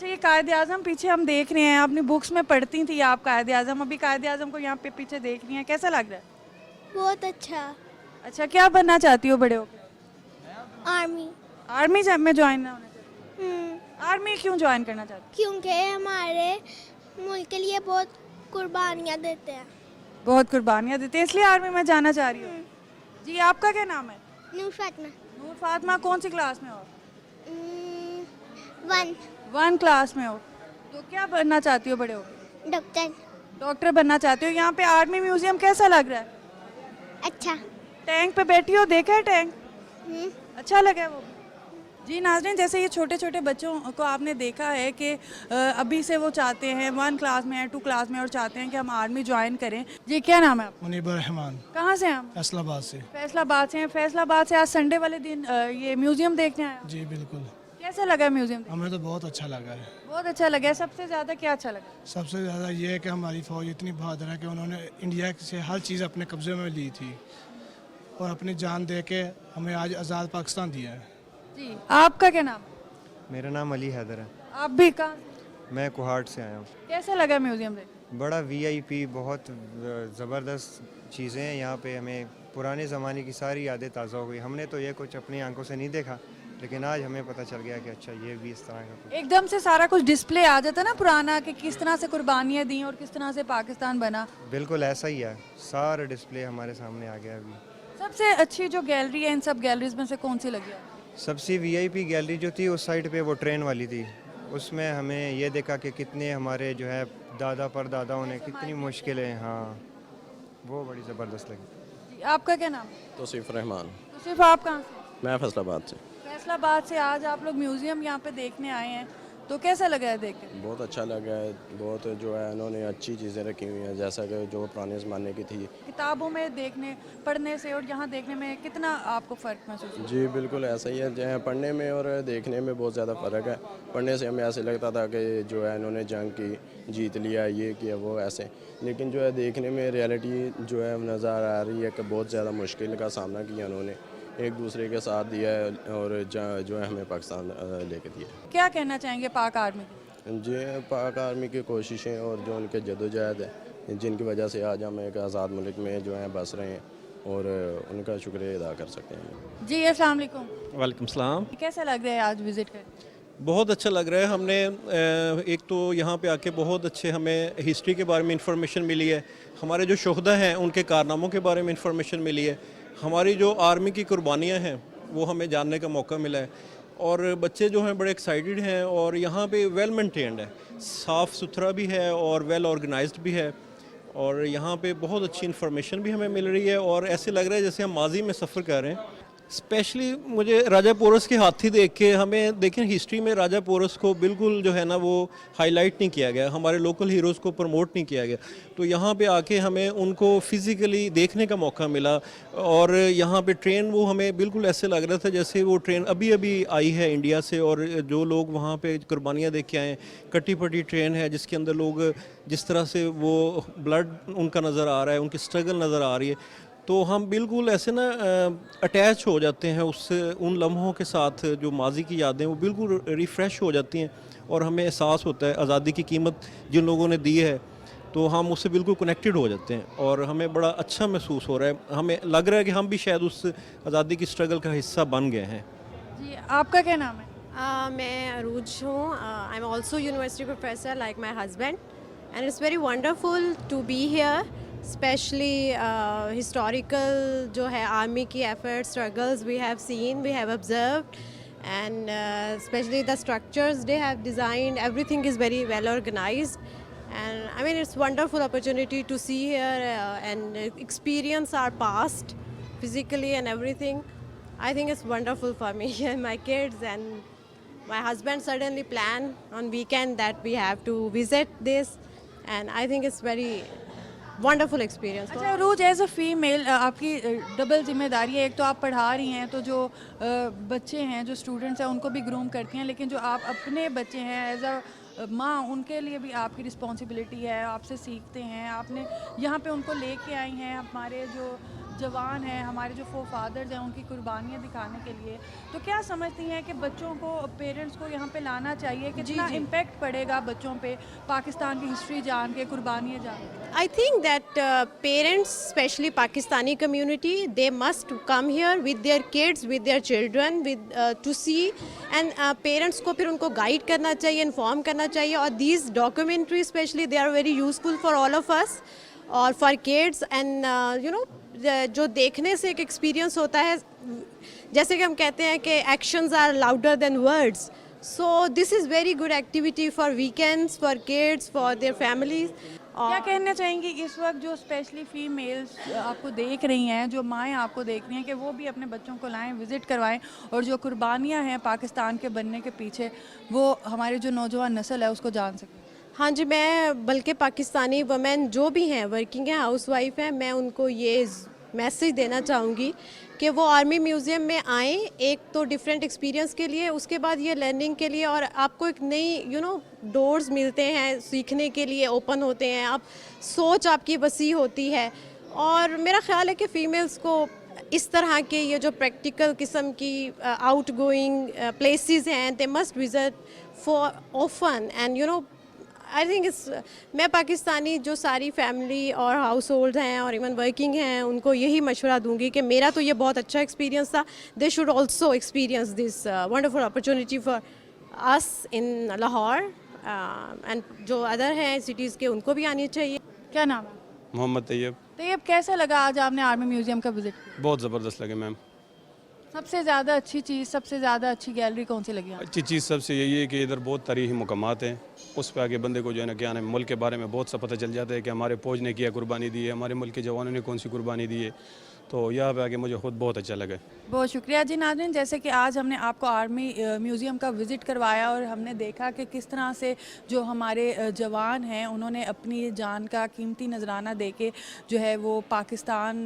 ये कायद आज़म पीछे हम देख रहे हैं, अपनी बुक्स में पढ़ती थी आप कायद आज़म, अभी कायद आज़म को यहाँ पे पीछे देख रही हैं, कैसा लग रहा है? बहुत अच्छा। क्या बनना चाहती हो बड़े होकर? आर्मी। आर्मी में ज्वाइन होना चाहती हो? आर्मी क्यों ज्वाइन करना चाहती हो? क्योंकि हमारे मुल्क के लिए बहुत कुर्बानियाँ देते हैं। बहुत कुर्बानियाँ देते हैं, इसलिए आर्मी में जाना चाह रही हो? जी। आपका क्या नाम है? नूर फातिमा। नूर फातिमा, कौन सी क्लास में हो? 1 क्लास में हो। तो क्या बनना चाहती हो बड़े होकर? डॉक्टर बनना चाहती हो। यहाँ पे आर्मी म्यूजियम कैसा लग रहा है? अच्छा। टैंक पे बैठी हो, देखा है टैंक? अच्छा लगा वो? जी नाज़रीन, जैसे ये छोटे छोटे बच्चों को आपने देखा है कि अभी से वो चाहते हैं 1 क्लास में है, 2 क्लास में, और चाहते हैं कि हम आर्मी ज्वाइन करें। जी। क्या नाम है आपका? मुनीब रहमान। कहाँ से हैं हम? फैसलाबाद से। फैसलाबाद से हैं। फैसलाबाद से आज संडे वाले दिन ये म्यूजियम देखने आए? जी बिल्कुल। कैसा लगा म्यूजियम? हमें तो बहुत अच्छा लगा है। बहुत अच्छा लगा है। सबसे ज़्यादा क्या अच्छा लगा? सबसे ज़्यादा ये है कि हमारी फ़ौज इतनी बहादुर है कि उन्होंने इंडिया से हर चीज़ अपने कब्जे में ली थी और अपनी जान दे के हमें आज आज़ाद पाकिस्तान दिया है। जी। आपका क्या नाम? मेरा नाम अली हैदर है। आप भी कहाँ? मैं कुहाट से आया हूँ। कैसा लगा म्यूजियम देख? बड़ा VIP, बहुत ज़बरदस्त चीज़ें हैं यहाँ पे। हमें पुराने ज़माने की सारी यादें ताज़ा हो गई। हमने तो ये कुछ अपनी आंखों से नहीं देखा, लेकिन आज हमें पता चल गया कि अच्छा ये भी इस तरह का एकदम से सारा कुछ डिस्प्ले आ जाता ना पुराना, कि किस तरह से कुर्बानियाँ दी और किस तरह से पाकिस्तान बना। बिल्कुल ऐसा ही है, सारा डिस्प्ले हमारे सामने आ गया अभी। सबसे अच्छी जो गैलरी है इन सब गैलरीज में से कौन सी लगी? सबसे VIP गैलरी जो थी उस साइड पे वो ट्रेन वाली थी, उसमें हमें ये देखा कि कितने हमारे जो है दादा परदादाओं ने कितनी मुश्किलें, हाँ वो बड़ी ज़बरदस्त लगी। आपका क्या नाम? तौसीफ रहमान। तौसीफ, आप कहाँ से? मैं फैसलाबाद से। फैसलाबाद से आज आप लोग म्यूजियम यहाँ पे देखने आए हैं, तो कैसा लगा है देख के? बहुत अच्छा लगा है। बहुत जो है इन्होंने अच्छी चीज़ें रखी हुई हैं, जैसा कि जो पुराने ज़माने की थी। किताबों में देखने पढ़ने से और यहाँ देखने में कितना आपको फ़र्क महसूस हुआ? जी बिल्कुल ऐसा ही है, जो है पढ़ने में और देखने में बहुत ज़्यादा फ़र्क है। पढ़ने से हमें ऐसे लगता था कि जो है इन्होंने जंग की जीत लिया, ये किया वो ऐसे, लेकिन जो है देखने में रियलिटी जो है नज़र आ रही है कि बहुत ज़्यादा मुश्किल का सामना किया उन्होंने, एक दूसरे के साथ दिया है और जो है हमें पाकिस्तान लेके दिया। क्या कहना चाहेंगे पाक आर्मी की? जी पाक आर्मी की कोशिशें और जो उनके जदोजहद है, जिनकी वजह से आज हम एक आज़ाद मुल्क में जो है बस रहे हैं, और उनका शुक्रिया अदा कर सकते हैं। जी अस्सलाम वालेकुम। वालेकुम सलाम। कैसा लग रहा है आज विज़िट कर? बहुत अच्छा लग रहा है। हमने एक तो यहाँ पे आके बहुत अच्छे हमें हिस्ट्री के बारे में इंफॉर्मेशन मिली है, हमारे जो शोहदा हैं उनके कारनामों के बारे में इंफॉर्मेशन मिली है, हमारी जो आर्मी की कुर्बानियाँ हैं वो हमें जानने का मौका मिला है, और बच्चे जो हैं बड़े एक्साइटेड हैं, और यहाँ पे वेल मेंटेन्ड है, साफ़ सुथरा भी है और वेल ऑर्गेनाइज्ड भी है, और यहाँ पे बहुत अच्छी इन्फॉर्मेशन भी हमें मिल रही है, और ऐसे लग रहा है जैसे हम माजी में सफ़र कर रहे हैं। स्पेशली मुझे राजा पोरस के हाथी देख के, हमें देखें हिस्ट्री में राजा पोरस को बिल्कुल जो है ना वो हाईलाइट नहीं किया गया, हमारे लोकल हीरोज़ को प्रमोट नहीं किया गया, तो यहाँ पे आके हमें उनको फिज़िकली देखने का मौका मिला, और यहाँ पे ट्रेन वो हमें बिल्कुल ऐसे लग रहा था जैसे वो ट्रेन अभी अभी आई है इंडिया से, और जो लोग वहाँ पे कुर्बानियाँ देख के आए, कटी पटी ट्रेन है जिसके अंदर लोग जिस तरह से वो ब्लड उनका नज़र आ रहा है, उनकी स्ट्रगल नज़र आ रही है, तो हम बिल्कुल ऐसे ना अटैच हो जाते हैं उससे, उन लम्हों के साथ जो माजी की यादें वो बिल्कुल रिफ़्रेश हो जाती हैं, और हमें एहसास होता है आज़ादी की कीमत जिन लोगों ने दी है, तो हम उससे बिल्कुल कनेक्टेड हो जाते हैं, और हमें बड़ा अच्छा महसूस हो रहा है, हमें लग रहा है कि हम भी शायद उस आज़ादी की स्ट्रगल का हिस्सा बन गए हैं। जी, आपका क्या नाम है? मैं अरूज हूँ। I am also university professor like my husband, and it's very wonderful to be here, especially historical जो है आर्मी की effort struggles we have seen, we have observed, and especially the structures they have designed, everything is very well organized, and I mean it's wonderful opportunity to see here and experience our past physically and everything. I think it's wonderful for me and my kids, and my husband suddenly planned on weekend that we have to visit this, and I think it's very wonderful experience. अच्छा रोज एज अ फीमेल आपकी डबल जिम्मेदारी है, एक तो आप पढ़ा रही हैं तो जो बच्चे हैं जो स्टूडेंट्स हैं उनको भी ग्रूम करती हैं, लेकिन जो आप अपने बच्चे हैं एज अ माँ उनके लिए भी आपकी रिस्पॉन्सिबिलिटी है, आपसे सीखते हैं, आपने यहाँ पे उनको लेके आई हैं, हमारे जो जवान हैं, हमारे जो फादर्स हैं उनकी कुर्बानियाँ दिखाने के लिए, तो क्या समझती हैं कि बच्चों को, पेरेंट्स को यहाँ पे लाना चाहिए, कितना इम्पैक्ट पड़ेगा बच्चों पे पाकिस्तान की हिस्ट्री जान के, कुर्बानियाँ जान के? I think that parents, especially Pakistani community, they must come here with their kids, with their children, with to see, and parents को फिर उनको guide करना चाहिए, inform करना चाहिए, और these documentaries especially they are very useful for all of us or for kids, and you know जो देखने से एक experience होता है, जैसे कि हम कहते हैं कि actions are louder than words, so this is very good activity for weekends, for kids, for their families. क्या कहना चाहेंगी इस वक्त जो स्पेशली फीमेल्स आपको देख रही हैं, जो माएँ आपको देख रही हैं, कि वो भी अपने बच्चों को लाएं, विज़िट करवाएं, और जो कुर्बानियाँ हैं पाकिस्तान के बनने के पीछे वो हमारी जो नौजवान नस्ल है उसको जान सकें? हाँ जी, मैं बल्कि पाकिस्तानी वुमेन जो भी हैं, वर्किंग हैं, हाउसवाइफ हैं, मैं उनको ये मैसेज देना चाहूँगी कि वो आर्मी म्यूज़ियम में आएँ, एक तो डिफरेंट एक्सपीरियंस के लिए, उसके बाद ये लर्निंग के लिए, और आपको एक नई डोर्स मिलते हैं सीखने के लिए, ओपन होते हैं, आप सोच आपकी वसी होती है, और मेरा ख्याल है कि फ़ीमेल्स को इस तरह के ये जो प्रैक्टिकल किस्म की आउट गोइंग प्लेसेस हैं, they must visit for often, and I think मैं पाकिस्तानी जो सारी फैमिली और हाउस होल्ड हैं और इवन वर्किंग हैं उनको यही मशवरा दूंगी कि मेरा तो ये बहुत अच्छा एक्सपीरियंस था, they should also experience this wonderful opportunity for us in Lahore, and जो अदर हैं सिटीज़ के उनको भी आनी चाहिए। क्या नाम है? मोहम्मद तैयब। तैयब, कैसा लगा आज आपने आर्मी म्यूज़ियम का विज़िट किया? बहुत ज़बरदस्त लगे मैम। सबसे ज़्यादा अच्छी चीज़, सबसे ज़्यादा अच्छी गैलरी कौन सी लगी? अच्छी चीज़ सबसे यही है कि इधर बहुत तारीख़ी मकामात हैं, उस पर आगे बंदे को जो है ना क्या है मुल्क के बारे में बहुत सा पता चल जाता है कि हमारे फौज ने क्या कुर्बानी दी है, हमारे मुल्क के जवानों ने कौन सी कुर्बानी दी है, तो यहाँ पे आके मुझे खुद बहुत अच्छा लगा। बहुत शुक्रिया जी। नाज़रीन, जैसे कि आज हमने आपको आर्मी म्यूज़ियम का विज़िट करवाया और हमने देखा कि किस तरह से जो हमारे जवान हैं उन्होंने अपनी जान का कीमती नजराना देके जो है वो पाकिस्तान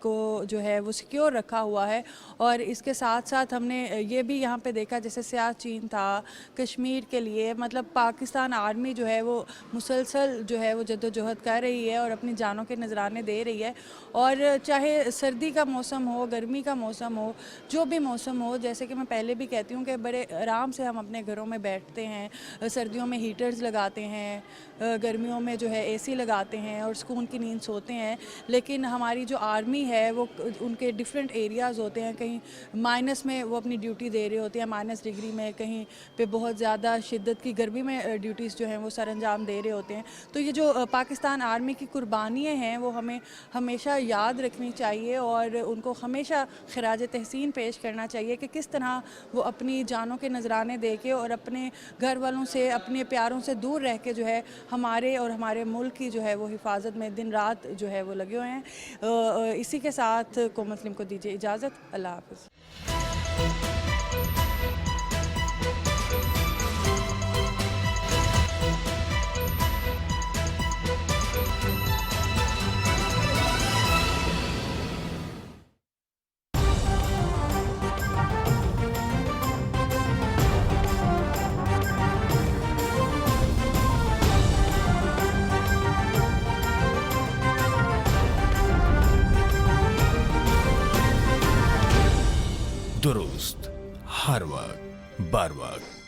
को जो है वो सिक्योर रखा हुआ है, और इसके साथ साथ हमने ये भी यहाँ पे देखा जैसे सियाचिन था, कश्मीर के लिए मतलब पाकिस्तान आर्मी जो है वो मुसलसल जो है वो जद्दोजहद कर रही है और अपनी जानों के नजराने दे रही है, और चाहे सर्दी का मौसम हो, गर्मी का मौसम हो, जो भी मौसम हो, जैसे कि मैं पहले भी कहती हूँ कि बड़े आराम से हम अपने घरों में बैठते हैं, सर्दियों में हीटर्स लगाते हैं, गर्मियों में जो है एसी लगाते हैं और सुकून की नींद सोते हैं। लेकिन हमारी जो आर्मी है वो उनके डिफरेंट एरियाज़ होते हैं, कहीं माइनस में वो अपनी ड्यूटी दे रहे होते हैं, माइनस डिग्री में, कहीं पे बहुत ज़्यादा शिद्दत की गर्मी में ड्यूटीज़ जो हैं वो सर अंजाम दे रहे होते हैं। तो ये जो पाकिस्तान आर्मी की कुर्बानियाँ हैं वो हमें हमेशा याद रखनी चाहिए और उनको हमेशा खिराज तहसीन पेश करना चाहिए कि किस तरह वो अपनी जानों के नजराने दे के और अपने घर वालों से, अपने प्यारों से दूर रह के जो है हमारे और हमारे मुल्क की जो है वो हिफाजत में दिन रात जो है वो लगे हुए हैं। इसी के साथ कोमल सलीम को दीजिए इजाज़त। अल्लाह हाफ़िज़। दुरुस्त हर वक्त बर वक्त।